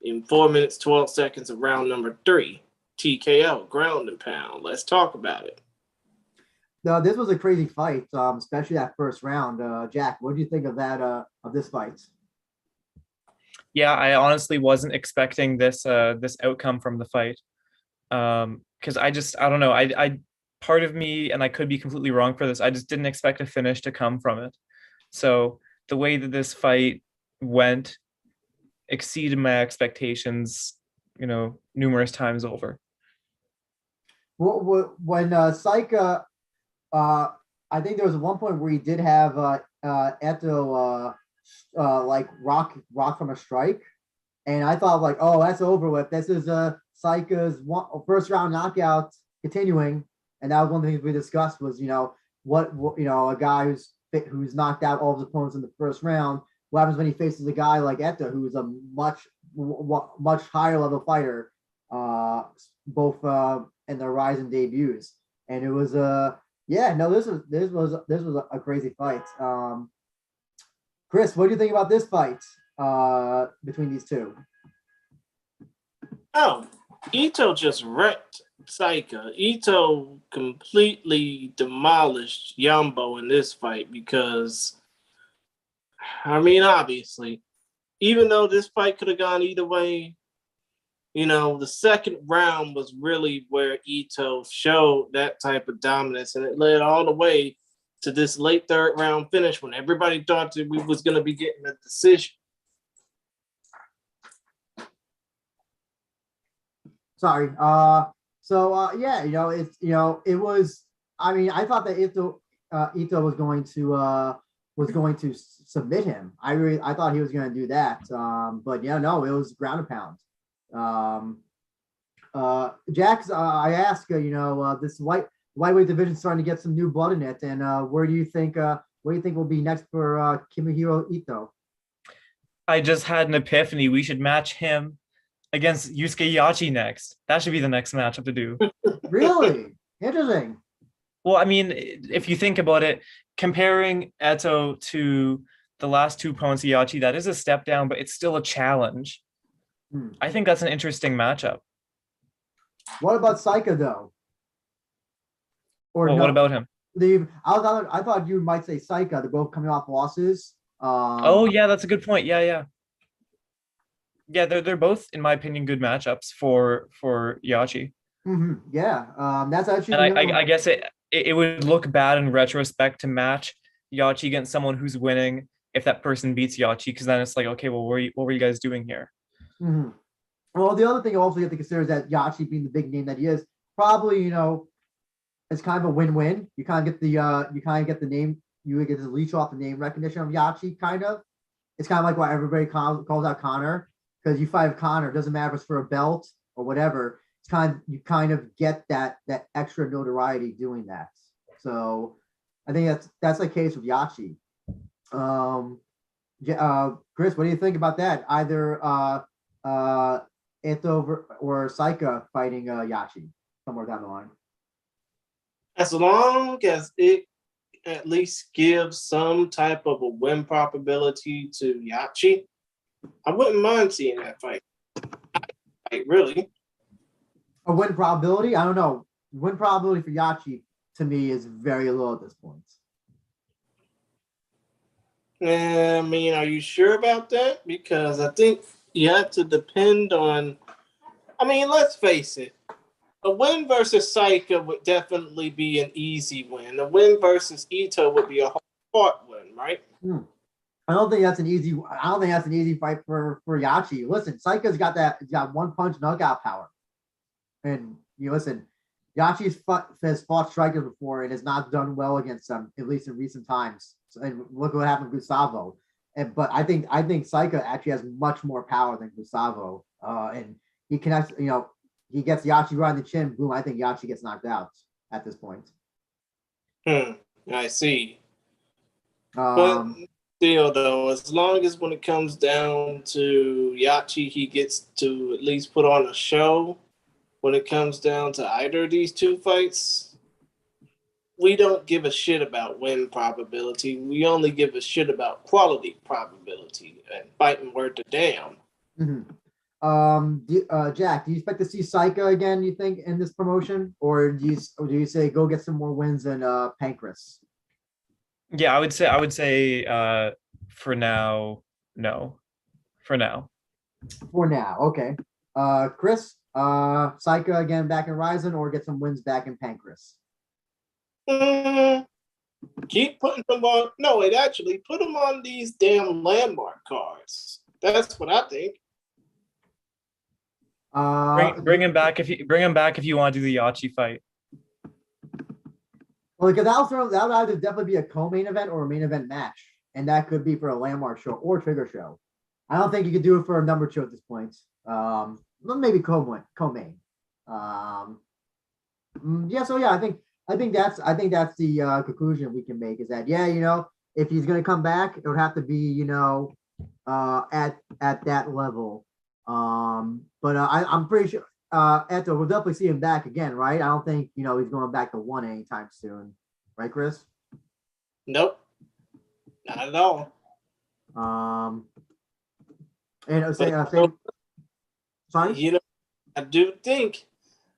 in 4 minutes, 12 seconds of round number 3. TKO, ground and pound. Let's talk about it. No, this was a crazy fight, especially that first round. Jack, what do you think of that of this fight? Yeah, I honestly wasn't expecting this outcome from the fight. Because I don't know. I part of me, and I could be completely wrong for this, I just didn't expect a finish to come from it. So the way that this fight went exceeded my expectations, numerous times over. Well, when Saika, I think there was one point where he did have Eto like rock from a strike, and I thought like, oh, that's over with. This is Saika's first round knockout continuing, and that was one of the things we discussed was what a guy who's knocked out all of his opponents in the first round. What happens when he faces a guy like Eto, who's a much higher level fighter, both in their Rising debuts, and it was yeah, no, this was a crazy fight. Chris, what do you think about this fight between these two? Oh, Ito just wrecked Saika. Ito completely demolished Yambo in this fight because, I mean, obviously, even though this fight could have gone either way, you know, the second round was really where Ito showed that type of dominance, and it led all the way to this late third round finish when everybody thought that we was going to be getting a decision. Sorry. Yeah, it was. I mean, I thought that Ito was going to submit him. I thought he was going to do that. But yeah, no, it was ground and pound. Jax, I ask, this lightweight division starting to get some new blood in it, and where do you think will be next for Kimuhiro Ito? I just had an epiphany. We should match him against Yusuke Yachi next. That should be the next matchup to do. Really interesting. Well, I mean, if you think about it, comparing Eto to the last two opponents, Yachi, that is a step down, but it's still a challenge. I think that's an interesting matchup. What about Saika though? Or well, no? What about him? I thought you might say Saika. They're both coming off losses. Oh yeah, that's a good point. Yeah. They're both, in my opinion, good matchups for Yachi. Yeah, that's actually. And I guess it would look bad in retrospect to match Yachi against someone who's winning if that person beats Yachi, because then it's like, okay, well, what were you guys doing here? Mm-hmm. Well, the other thing also you have to consider is that Yachi being the big name that he is, probably it's kind of a win-win. You kind of get the name, you get to leech off the name recognition of Yachi. Kind of, it's kind of like why everybody calls out Connor, because you fight Connor, it doesn't matter if it's for a belt or whatever. You kind of get that extra notoriety doing that. So I think that's the case with Yachi. Chris, what do you think about that? Either Ito or Saika fighting Yachi somewhere down the line. As long as it at least gives some type of a win probability to Yachi, I wouldn't mind seeing that fight. Really. A win probability? I don't know. Win probability for Yachi to me is very low at this point. I mean, are you sure about that? Because I think you have to depend on. I mean, let's face it. A win versus Saika would definitely be an easy win. A win versus Ito would be a hard win, right? I don't think that's an easy fight for Yachi. Listen, Saika's got one punch knockout power. And you listen, Yachi's has fought strikers before and has not done well against them, at least in recent times. And look what happened with Gustavo. But I think Saika actually has much more power than Gustavo. And he connects, he gets Yachi right in the chin, boom, I think Yachi gets knocked out at this point. I see. But still, though, as long as when it comes down to Yachi, he gets to at least put on a show. When it comes down to either of these two fights, we don't give a shit about win probability. We only give a shit about quality probability and fighting worth a damn. Jack, do you expect to see Saika again, you think, in this promotion? Or do you say go get some more wins in Pancras? Yeah, I would say for now, no. For now. Okay. Chris, Saika again back in Ryzen, or get some wins back in Pancras? Keep putting them on. No, it actually put them on these damn landmark cards. That's what I think. Bring him back if you want to do the Yachi fight. Well, because that would either definitely be a co-main event or a main event match, and that could be for a landmark show or trigger show. I don't think you could do it for a number two at this point. Maybe co-main. I think that's the conclusion we can make is that if he's gonna come back, it would have to be at that level. But I'm pretty sure Eto, we'll definitely see him back again, right? I don't think he's going back to one anytime soon, right, Chris? Nope, not at all. And sorry. You know, I do think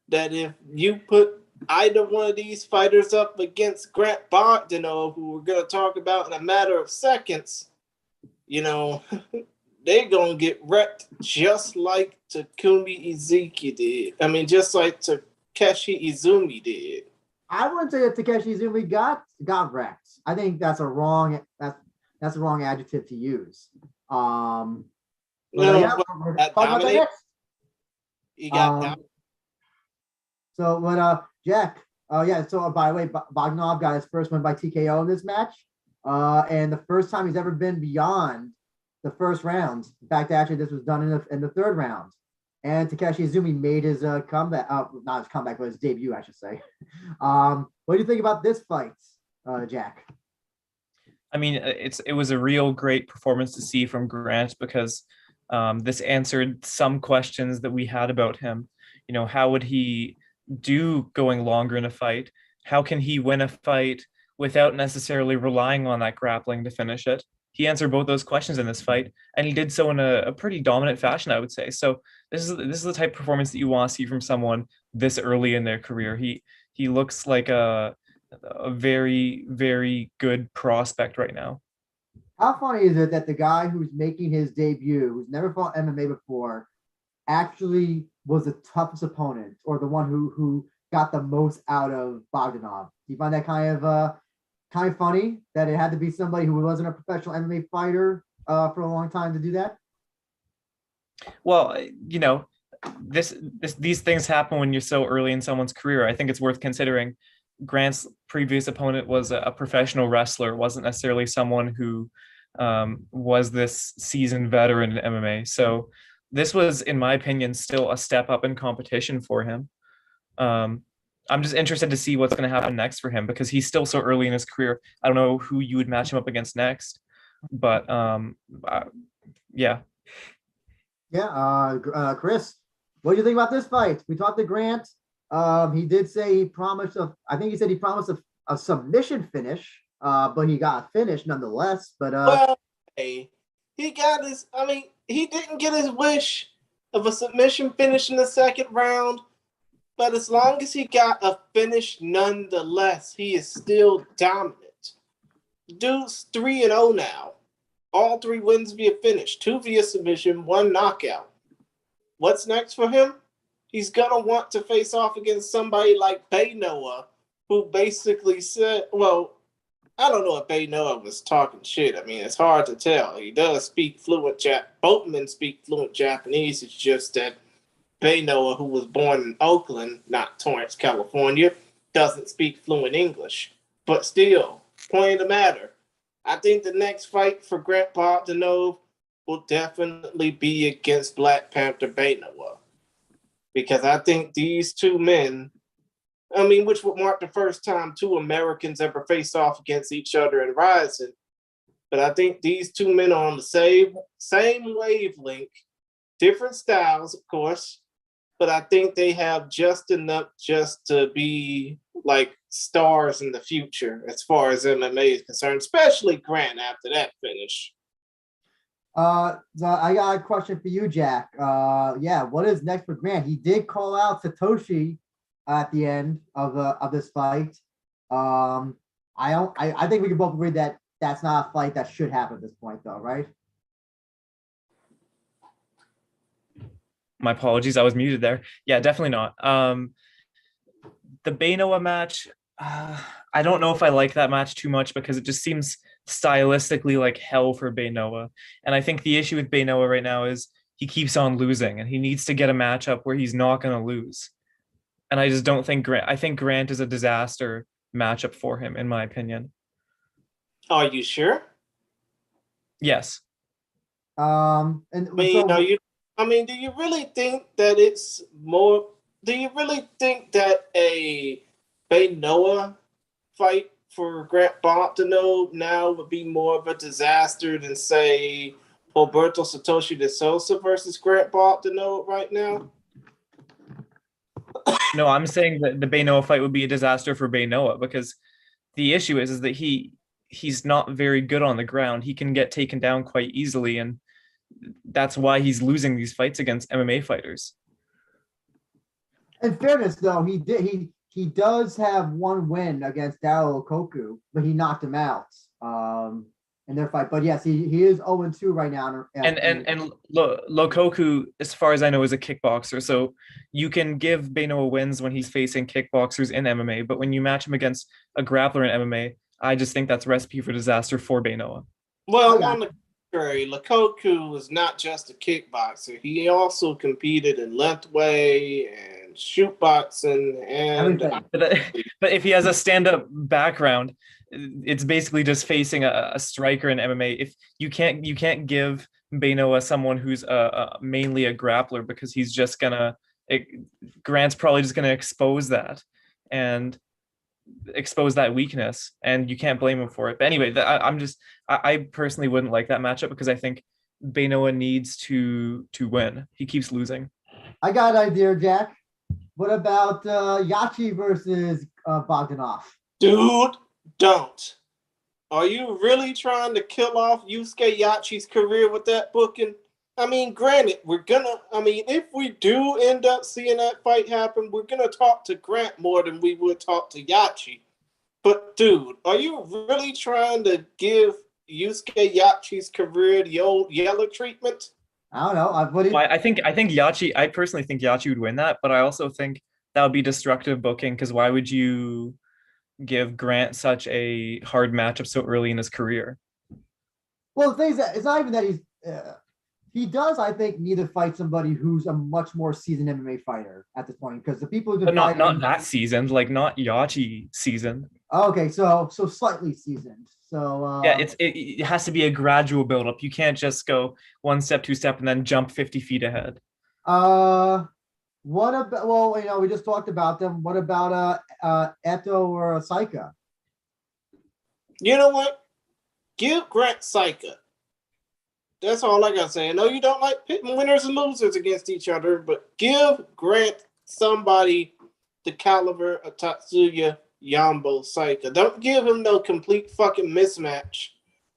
that if you put either one of these fighters up against Grant Bogdanov, who we're going to talk about in a matter of seconds, they're going to get wrecked just like Takumi Izuki did. I mean, just like Takeshi Izumi did. I wouldn't say that Takeshi Izumi got wrecked. I think that's a wrong adjective to use. No, talk about that next. You got So when Jack, so by the way, Bogdanov got his first win by TKO in this match. And the first time he's ever been beyond the first round. In fact, actually, this was done in the third round. And Takeshi Izumi made his comeback, not his comeback, but his debut, I should say. What do you think about this fight, Jack? I mean, it was a real great performance to see from Grant because this answered some questions that we had about him. How would he do going longer in a fight? How can he win a fight without necessarily relying on that grappling to finish it? He answered both those questions in this fight, and he did so in a pretty dominant fashion, I would say. So this is the type of performance that you want to see from someone this early in their career. He looks like a very, very good prospect right now. How funny is it that the guy who's making his debut, who's never fought MMA before, actually was the toughest opponent or the one who got the most out of Bogdanov? Do you find that kind of funny that it had to be somebody who wasn't a professional MMA fighter for a long time to do that? Well, these things happen when you're so early in someone's career. I think it's worth considering. Grant's previous opponent was a professional wrestler, wasn't necessarily someone who was this seasoned veteran in MMA. So this was, in my opinion, still a step up in competition for him. I'm just interested to see what's going to happen next for him because he's still so early in his career. I don't know who you would match him up against next, but yeah. Yeah, Chris, what do you think about this fight? We talked to Grant. He did say he promised a submission finish, but he got a finish nonetheless. But he got he didn't get his wish of a submission finish in the second round. But as long as he got a finish nonetheless, he is still dominant. Dude's 3-0 now. All 3 wins via finish, 2 via submission, 1 knockout. What's next for him? He's going to want to face off against somebody like Bay Noah, who basically said, well, I don't know if Bay Noah was talking shit. I mean, it's hard to tell. He does speak fluent both men speak fluent Japanese. It's just that Bay Noah, who was born in Oakland, not Torrance, California, doesn't speak fluent English. But still, point of the matter, I think the next fight for Grant Bogdanov will definitely be against Black Panther Bay Noah. Because I think these 2 men, which would mark the first time 2 Americans ever face off against each other in Rising. But I think these 2 men are on the same wavelength, different styles, of course. But I think they have just enough just to be like stars in the future as far as MMA is concerned, especially Grant after that finish. So I got a question for you, Jack. What is next for Grant? He did call out Satoshi at the end of this fight. I think we can both agree that that's not a fight that should happen at this point, though, right? My apologies, I was muted there. Yeah, definitely not. The Bay Noah match, I don't know if I like that match too much because it just seems stylistically like hell for Bay Noah. And I think the issue with Bay Noah right now is he keeps on losing and he needs to get a matchup where he's not going to lose. And I just don't think I think Grant is a disaster matchup for him, in my opinion. Are you sure? Yes. Do you really think that it's more? Do you really think that a Bay Noah fight for Grant Bogdanov now would be more of a disaster than, say, Roberto Satoshi de Souza versus Grant Bogdanov right now? No, I'm saying that the Bay-Noah fight would be a disaster for Bay-Noah because the issue is that he's not very good on the ground. He can get taken down quite easily, and that's why he's losing these fights against MMA fighters. In fairness, though, he does have one win against Daryl Okoku, but he knocked him out in their fight. But yes, he is 0-2 right now. And Lokoku, as far as I know, is a kickboxer. So you can give Bay-Noah wins when he's facing kickboxers in MMA, but when you match him against a grappler in MMA, I just think that's a recipe for disaster for Bay-Noah. Well, on the contrary, Lokoku was not just a kickboxer. He also competed in lengthway and shoot boxing and but if he has a stand-up background, it's basically just facing a striker in MMA. If you can't give Bay-Noah someone who's mainly a grappler because he's just Grant's probably just gonna expose that and expose that weakness, and you can't blame him for it. But anyway, I personally wouldn't like that matchup because I think Bay-Noah needs to win. He keeps losing. I got an idea, Jack. What about Yachi versus Bogdanov? Dude, don't. Are you really trying to kill off Yusuke Yachi's career with that booking? I mean, granted, if we do end up seeing that fight happen, we're going to talk to Grant more than we would talk to Yachi. But, dude, are you really trying to give Yusuke Yachi's career the old yellow treatment? I don't know. I think Yachi, I personally think Yachi would win that, but I also think that would be destructive booking because why would you give Grant such a hard matchup so early in his career? Well, the thing is that it's not even that he does, I think, need to fight somebody who's a much more seasoned MMA fighter at this point because the people who've been fighting, not that seasoned, like not Yachi seasoned. Okay, so slightly seasoned. So yeah, it has to be a gradual buildup. You can't just go one step, two step, and then jump 50 feet ahead. What about? Well, we just talked about them. What about Eto or Saika? You know what? Give Grant Saika. That's all I gotta say. I know you don't like pitting winners and losers against each other, but give Grant somebody the caliber of Tatsuya Yambo Saika. Don't give him no complete fucking mismatch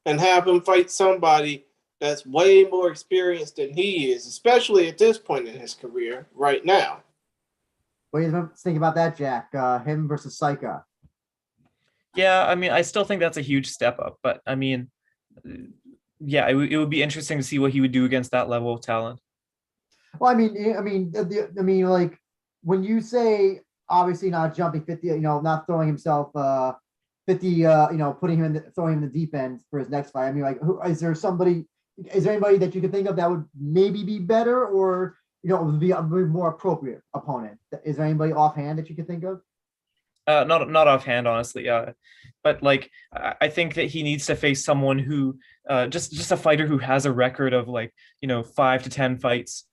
and have him fight somebody that's way more experienced than he is, especially at this point in his career right now. What do you think about that, Jack? Him versus Saika. Yeah, I mean, I still think that's a huge step up, but I mean, yeah, it would be interesting to see what he would do against that level of talent. Well, I mean, like when you say obviously not jumping 50, not throwing himself 50, throwing him in the deep end for his next fight. I mean, like, is there anybody that you could think of that would maybe be better or would be a more appropriate opponent? Is there anybody offhand that you could think of? Not offhand, honestly. But like, I think that he needs to face someone who, just a fighter who has a record of 5 to 10 fights,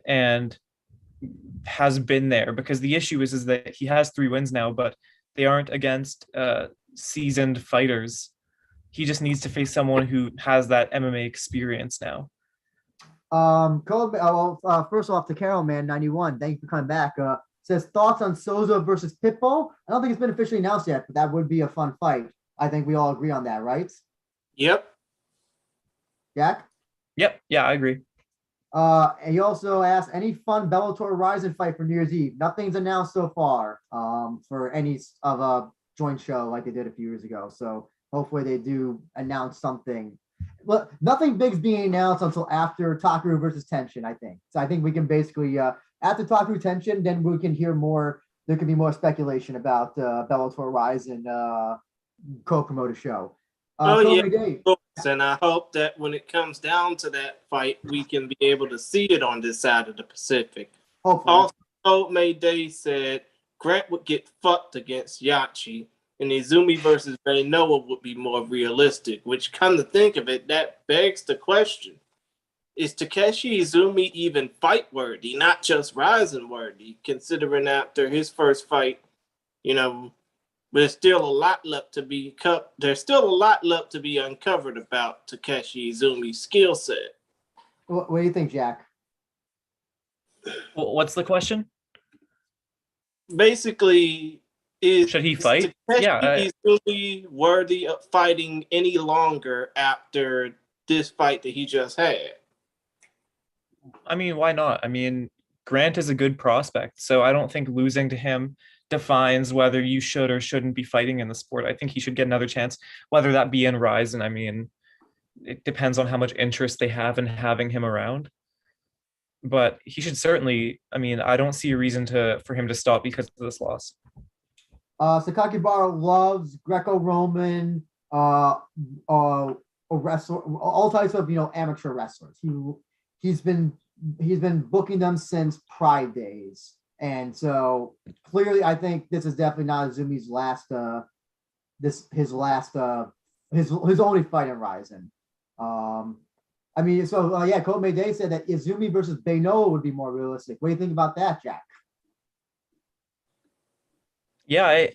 and has been there. Because the issue is that he has 3 wins now, but they aren't against seasoned fighters. He just needs to face someone who has that MMA experience now. First off, to Carol Man 91, thank you for coming back. Says thoughts on Souza versus Pitbull. I don't think it's been officially announced yet, but that would be a fun fight. I think we all agree on that, right? Yep. Jack? Yep. Yeah, I agree. And he also asked any fun Bellator Rising fight for New Year's Eve. Nothing's announced so far for any of a joint show like they did a few years ago. So hopefully they do announce something. Well, nothing big's being announced until after Takaru versus Tenshin, I think. So I think we can basically after Takaru Tenshin, then we can hear more. There can be more speculation about Bellator Rising co-promoted show. And I hope that when it comes down to that fight, we can be able to see it on this side of the Pacific. Hopefully. Also, Mayday said Grant would get fucked against Yachi, and Izumi versus Bay-Noah would be more realistic, which, come to think of it, that begs the question. Is Takeshi Izumi even fight worthy, not just rising worthy, considering after his first fight, there's still a lot left to be uncovered about Takeshi Izumi's skill set. What do you think, Jack? What's the question? basically, is Should he fight? Yeah, Takeshi Izumi worthy of fighting any longer after this fight that he just had? I mean, why not? I mean, Grant is a good prospect, so I don't think losing to him defines whether you should or shouldn't be fighting in the sport. I think he should get another chance, whether that be in Ryzen. I mean, it depends on how much interest they have in having him around. But he should certainly, I mean, I don't see a reason for him to stop because of this loss. Sakakibara loves Greco-Roman, a wrestler, all types of amateur wrestlers. He's been booking them since Pride days, and so clearly, I think this is definitely not Izumi's last. His only fight in Ryzen. I mean, so yeah, Kobe Day said that Izumi versus Benoa would be more realistic. What do you think about that, Jack? Yeah,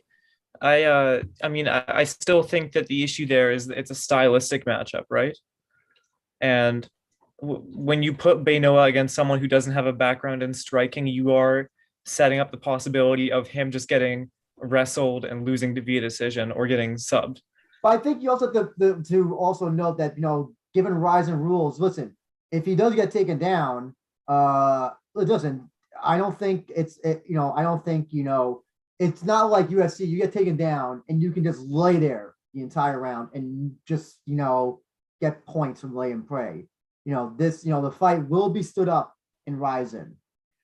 I mean, I still think that the issue there is it's a stylistic matchup, right? And when you put Benoa against someone who doesn't have a background in striking, you are setting up the possibility of him just getting wrestled and losing via decision or getting subbed. But I think you also have to also note that given Ryzen rules, listen, if he does get taken down, listen, I don't think it's not like UFC. You get taken down and you can just lay there the entire round and just get points from lay and pray. The fight will be stood up in Ryzen.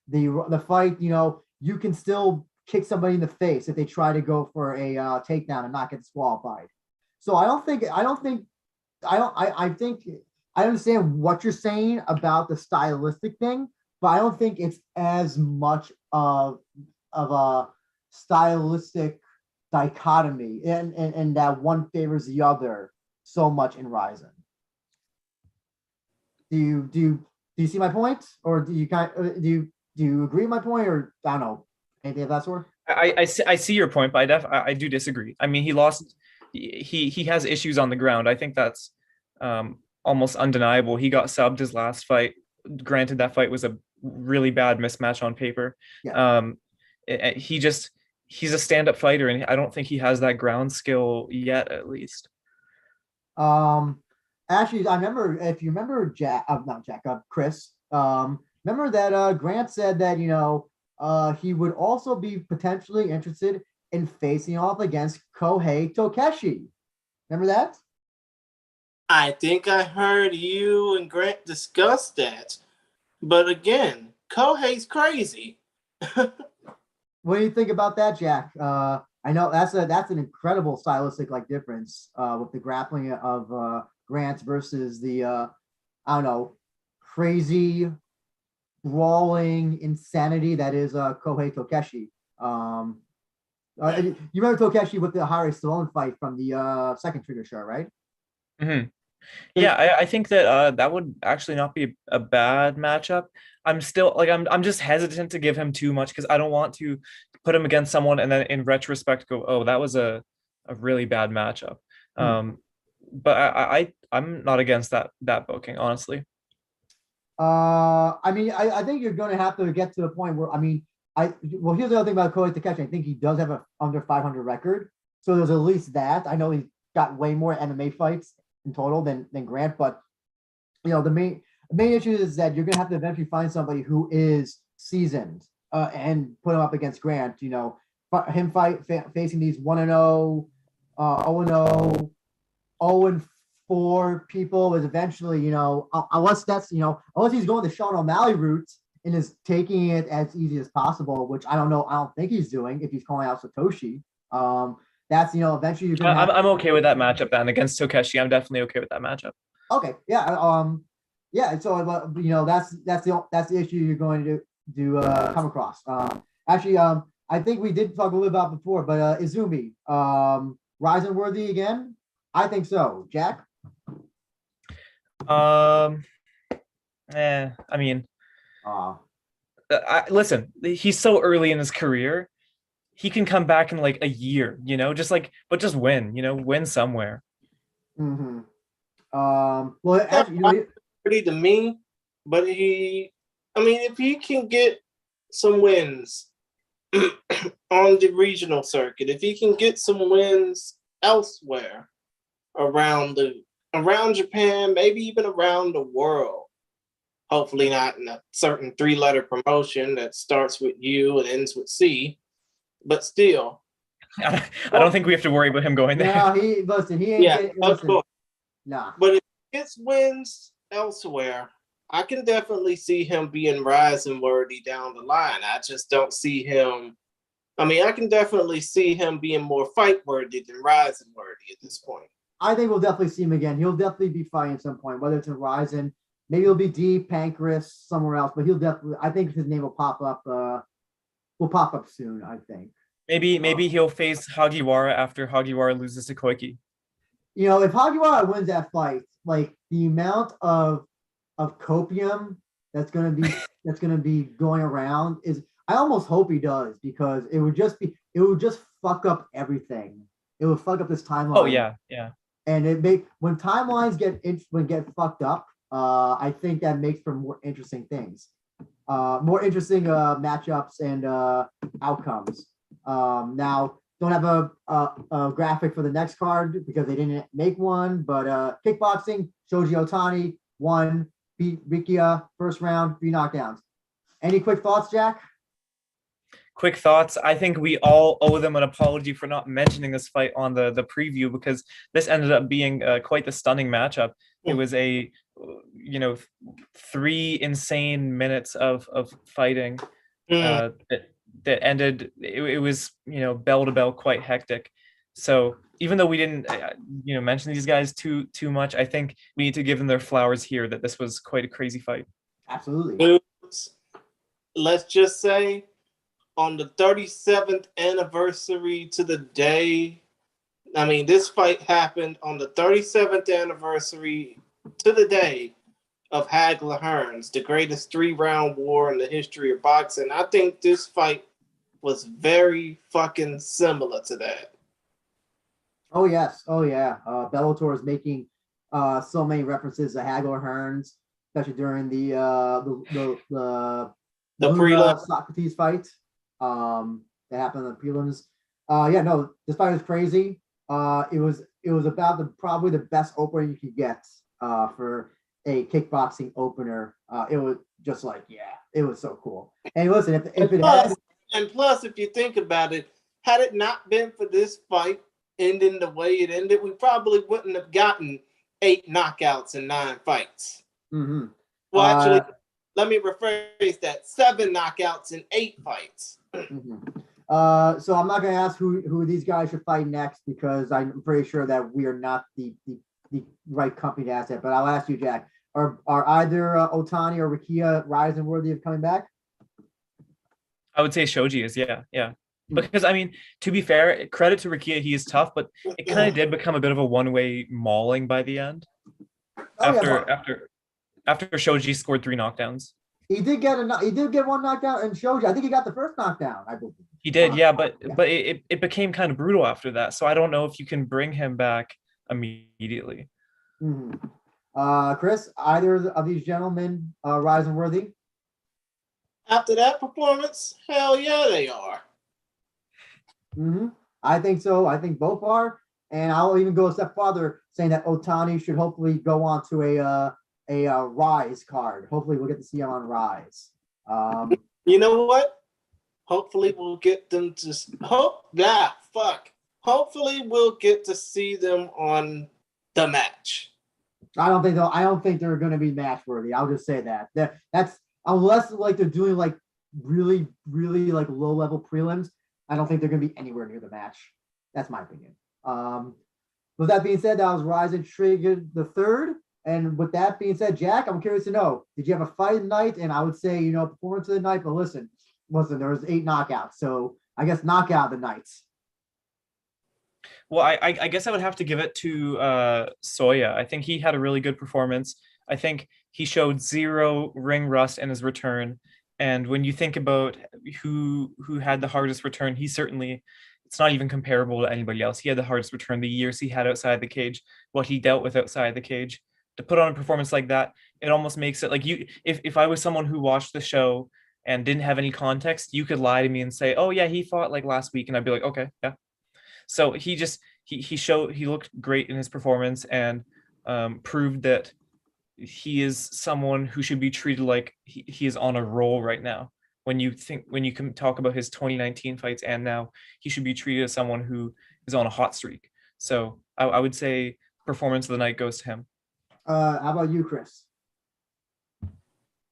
The fight, you can still kick somebody in the face if they try to go for a takedown and not get disqualified. So I think I understand what you're saying about the stylistic thing, but I don't think it's as much of a stylistic dichotomy and that one favors the other so much in Ryzen. Do you see my point, or do you agree with my point, or I don't know, anything of that sort? I see your point, but I do disagree. I mean, he lost. He has issues on the ground. I think that's almost undeniable. He got subbed his last fight. Granted, that fight was a really bad mismatch on paper. Yeah. He's a stand-up fighter, and I don't think he has that ground skill yet, at least. Actually, I remember, if you remember Chris, remember that Grant said that he would also be potentially interested in facing off against Kohei Tokeshi. Remember that? I think I heard you and Grant discuss that. But again, Kohei's crazy. What do you think about that, Jack? I know that's an incredible stylistic difference with the grappling of Grant versus the I don't know, crazy brawling insanity that is Kohei Tokeshi. You remember Tokeshi with the Hari Stallone fight from the second Trigger show, right? Mm-hmm. Yeah, I think that that would actually not be a bad matchup. I'm still I'm just hesitant to give him too much because I don't want to put him against someone and then in retrospect go, oh, that was a really bad matchup. But I'm not against that booking, honestly. I mean, I think you're going to have to get to the point where, here's the other thing about Kohei Tokeshi. I think he does have a under 500 record, so there's at least that. I know he's got way more MMA fights in total than Grant, but the main issue is that you're going to have to eventually find somebody who is seasoned and put him up against Grant. Him facing these 1-0, 0-0, 0-4 people is eventually, unless he's going the Sean O'Malley route and is taking it as easy as possible, which I don't know. I don't think he's doing if he's calling out Satoshi. That's eventually you're gonna I'm okay with that matchup then against Tokeshi. I'm definitely okay with that matchup. Okay, yeah, yeah. So that's the issue you're going to come across. Actually, I think we did talk a little bit about before, but Izumi, Ryzen worthy again? I think so. Jack? I mean, listen, he's so early in his career. He can come back in a year, but just win, win somewhere. Mm-hmm. Well, actually, pretty to me, but if he can get some wins on the regional circuit, if he can get some wins elsewhere around Japan, maybe even around the world. Hopefully not in a certain 3-letter promotion that starts with U and ends with C, but still. I don't think we have to worry about him going there. No, he ain't getting, listen, nah. But if he gets wins elsewhere, I can definitely see him being rising worthy down the line. I just don't see him. I mean, I can definitely see him being more fight worthy than rising worthy at this point. I think we'll definitely see him again. He'll definitely be fighting at some point, whether it's in Ryzen, maybe it'll be Deep, Pancrase, somewhere else, but he'll definitely, I think his name will pop up soon, I think. Maybe he'll face Hagiwara after Hagiwara loses to Koiki. You know, if Hagiwara wins that fight, like the amount of copium that's gonna be going around is, I almost hope he does, because it would just fuck up everything. It would fuck up this timeline. Oh yeah. And when timelines get fucked up, I think that makes for more interesting things, more interesting matchups and outcomes. Now, don't have a graphic for the next card because they didn't make one, but kickboxing, Shoji Otani won, beat Rikia first round, 3 knockdowns. Any quick thoughts, Jack? Quick thoughts. I think we all owe them an apology for not mentioning this fight on the preview, because this ended up being quite the stunning matchup. It was a 3 insane minutes of fighting that ended. It was bell to bell, quite hectic. So even though we didn't mention these guys too much, I think we need to give them their flowers here, that this was quite a crazy fight. Absolutely. Let's just say, on the 37th anniversary to the day, I mean, this fight happened on the 37th anniversary to the day of Hagler Hearns, the greatest 3-round war in the history of boxing. I think this fight was very fucking similar to that. Oh yes, oh yeah. Bellator is making so many references to Hagler Hearns, especially during the prelim Socrates fight. That happened in the prelims. This fight was crazy. It was about probably the best opener you could get for a kickboxing opener. It was just like, it was so cool. And listen, if you think about it, had it not been for this fight ending the way it ended, we probably wouldn't have gotten 8 knockouts in 9 fights. Mm-hmm. Well, actually, let me rephrase that: 7 knockouts in 8 fights. Mm-hmm. So I'm not going to ask who these guys should fight next, because I'm pretty sure that we are not the right company to ask that. But I'll ask you, Jack. Are either Otani or Rikia rising worthy of coming back? I would say Shoji is, yeah. Because I mean, to be fair, credit to Rikia, he is tough, but it kind of did become a bit of a one-way mauling by the end. After Shoji scored 3 knockdowns. He did get 1 knockdown, and Shoji, I think he got the first knockdown, I believe. He did, but it became kind of brutal after that. So I don't know if you can bring him back immediately. Mm-hmm. Chris, either of these gentlemen rising worthy? After that performance, hell yeah, they are. Mm-hmm. I think so. I think both are, and I'll even go a step farther, saying that Otani should hopefully go on to a Rise card. Hopefully, we'll get to see him on Rise. You know what? Hopefully, we'll get them to Hopefully, we'll get to see them on the match. I don't think they're going to be match worthy. I'll just say that. That's unless like they're doing like really, really like low level prelims. I don't think they're going to be anywhere near the match. That's my opinion. With that being said, that was Rising Trigger the third. And with that being said, Jack, I'm curious to know, did you have a fight of the night? And I would say, performance of the night, but listen, there was 8 knockouts. So I guess knockout of the nights. Well, I guess I would have to give it to Soya. I think he had a really good performance. I think he showed 0 ring rust in his return. And when you think about who had the hardest return, it's not even comparable to anybody else. He had the hardest return, the years he had outside the cage, what he dealt with outside the cage. To put on a performance like that, it almost makes it like if I was someone who watched the show and didn't have any context, you could lie to me and say, "Oh yeah, he fought like last week," and I'd be like, "Okay, yeah." So he looked great in his performance and proved that he is someone who should be treated like he is on a roll right now. When you can talk about his 2019 fights and now, he should be treated as someone who is on a hot streak. So I would say performance of the night goes to him. How about you, Chris?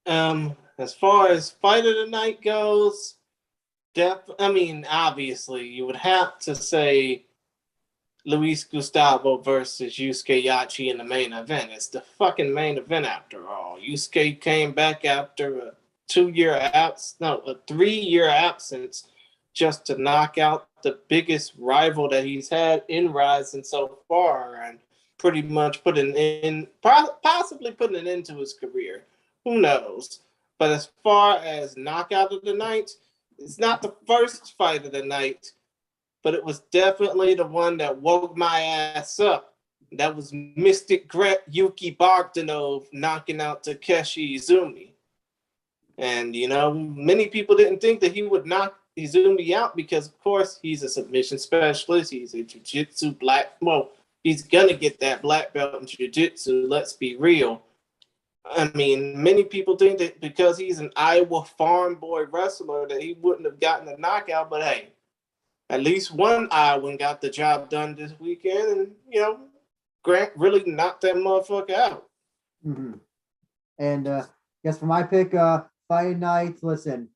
As far as fight of the night goes, obviously, you would have to say Luis Gustavo versus Yusuke Yachi in the main event. It's the fucking main event after all. Yusuke came back after a 3-year absence just to knock out the biggest rival that he's had in Rising so far and pretty much possibly putting an end to his career. Who knows? But as far as knockout of the night, it's not the first fight of the night, but it was definitely the one that woke my ass up. That was Mystic Yuki Bogdanov knocking out Takeshi Izumi. And, many people didn't think that he would knock Izumi out because, of course, he's a submission specialist. He's a jiu-jitsu he's going to get that black belt in jiu-jitsu, let's be real. Many people think that because he's an Iowa farm boy wrestler that he wouldn't have gotten a knockout, but hey, at least one Iowan got the job done this weekend, and Grant really knocked that motherfucker out. Mm-hmm. And guess for my pick, fight night. Listen,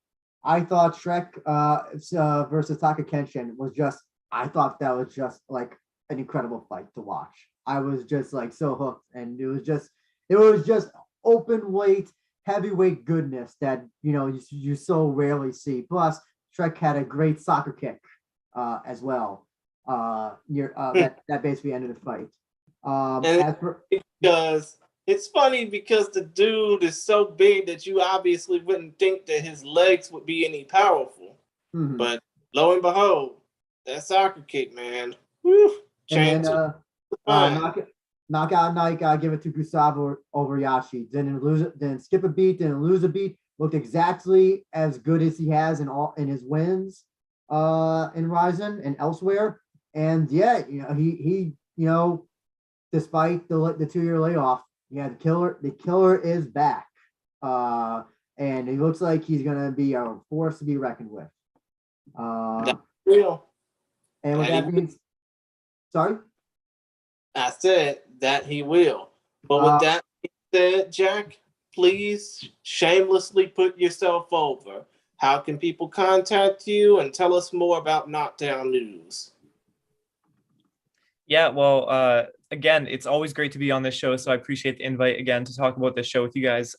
I thought Shrek versus Taka Kenshin I thought that was just like an incredible fight to watch. I was just like so hooked, and it was just open weight, heavyweight goodness that you so rarely see. Plus, Shrek had a great soccer kick as well. That basically ended the fight. Because it's funny because the dude is so big that you obviously wouldn't think that his legs would be any powerful. Mm-hmm. But lo and behold, that soccer kick, man. Whew, and then knockout night, gotta give it to Gustavo over Yachi. Didn't skip a beat, didn't lose a beat. Looked exactly as good as he has in his wins in Rising and elsewhere. And yeah, he despite the 2-year layoff, the killer is back. And he looks like he's gonna be a force to be reckoned with. That's real. And with that being, sorry? I said that he will. But with that being said, Jack, please shamelessly put yourself over. How can people contact you and tell us more about Knockdown News? Yeah, well, again, it's always great to be on this show, so I appreciate the invite again to talk about this show with you guys.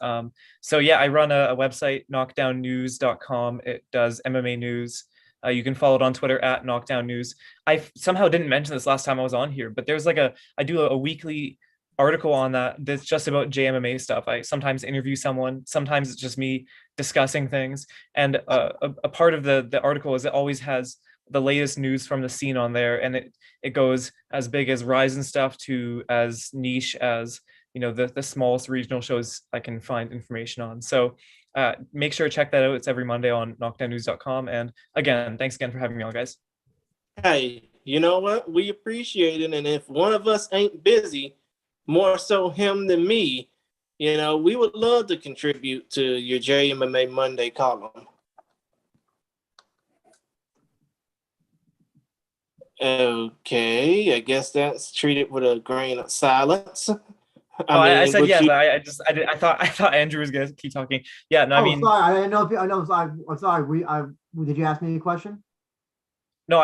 So yeah, I run a website, knockdownnews.com. It does MMA news. You can follow it on Twitter at Knockdown News. I somehow didn't mention this last time I was on here, but there's I do a weekly article on that's just about JMMA stuff. I sometimes interview someone, sometimes it's just me discussing things. And a part of the article is it always has the latest news from the scene on there, and it goes as big as Rising stuff to as niche as the smallest regional shows I can find information on. So make sure to check that out. It's every Monday on knockdownnews.com. And again, thanks again for having me on, guys. Hey, you know what? We appreciate it. And if one of us ain't busy, more so him than me, we would love to contribute to your JMMA Monday column. Okay, I guess that's treated with a grain of silence. I said yes. I thought Andrew was gonna keep talking. Yeah, no, sorry. I didn't know if I know. I'm sorry. Did you ask me a question? No,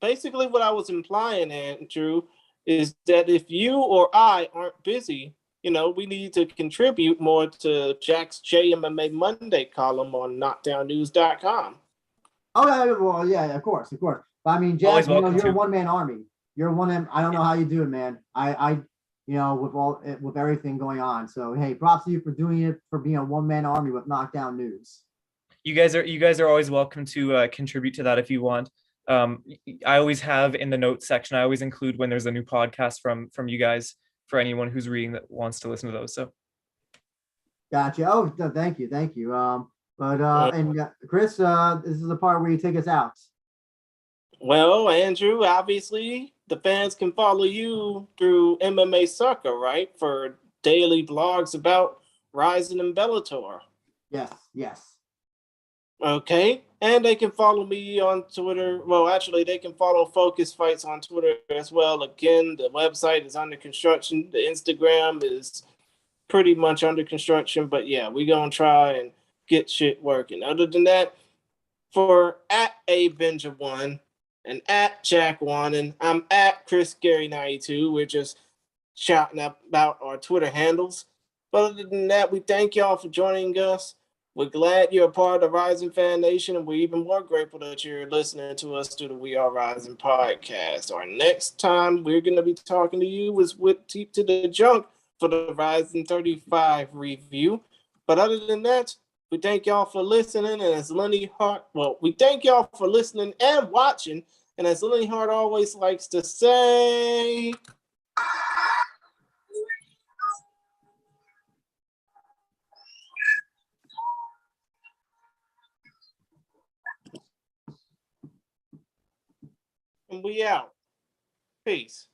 basically what I was implying, Andrew, is that if you or I aren't busy, we need to contribute more to Jack's JMMA Monday column on knockdownnews.com. Oh, well, yeah, of course. But I mean, Jack, you're a one-man army. You're one of them. I don't know how you do it, man. With everything going on. So hey, props to you for doing it, for being a one-man army with Knockdown News. You guys are always welcome to contribute to that if you want. I always have in the notes section, I always include when there's a new podcast from you guys for anyone who's reading that wants to listen to those. So Gotcha. Oh, thank you, thank you. Chris, this is the part where you take us out. Well, Andrew, obviously the fans can follow you through MMA Sucker, right? For daily blogs about Rising and Bellator. Yes, yes. Okay. And they can follow me on Twitter. Well, actually, they can follow Focus Fights on Twitter as well. Again, the website is under construction. The Instagram is pretty much under construction. But yeah, we're going to try and get shit working. Other than that, for at A Benja One and at Jack One, and I'm at Chris Gary 92. We're just shouting about our Twitter handles. But other than that, we thank y'all for joining us. We're glad you're a part of the Rising Fan Nation, and we're even more grateful that you're listening to us through the We Are Rising podcast. Our next time we're going to be talking to you is with Deep to the Junk for the Rising 35 review. But other than that, we thank y'all for listening, and as Lenny Hart, well, we thank y'all for listening and watching, and as Lenny Hart always likes to say, and we out. Peace.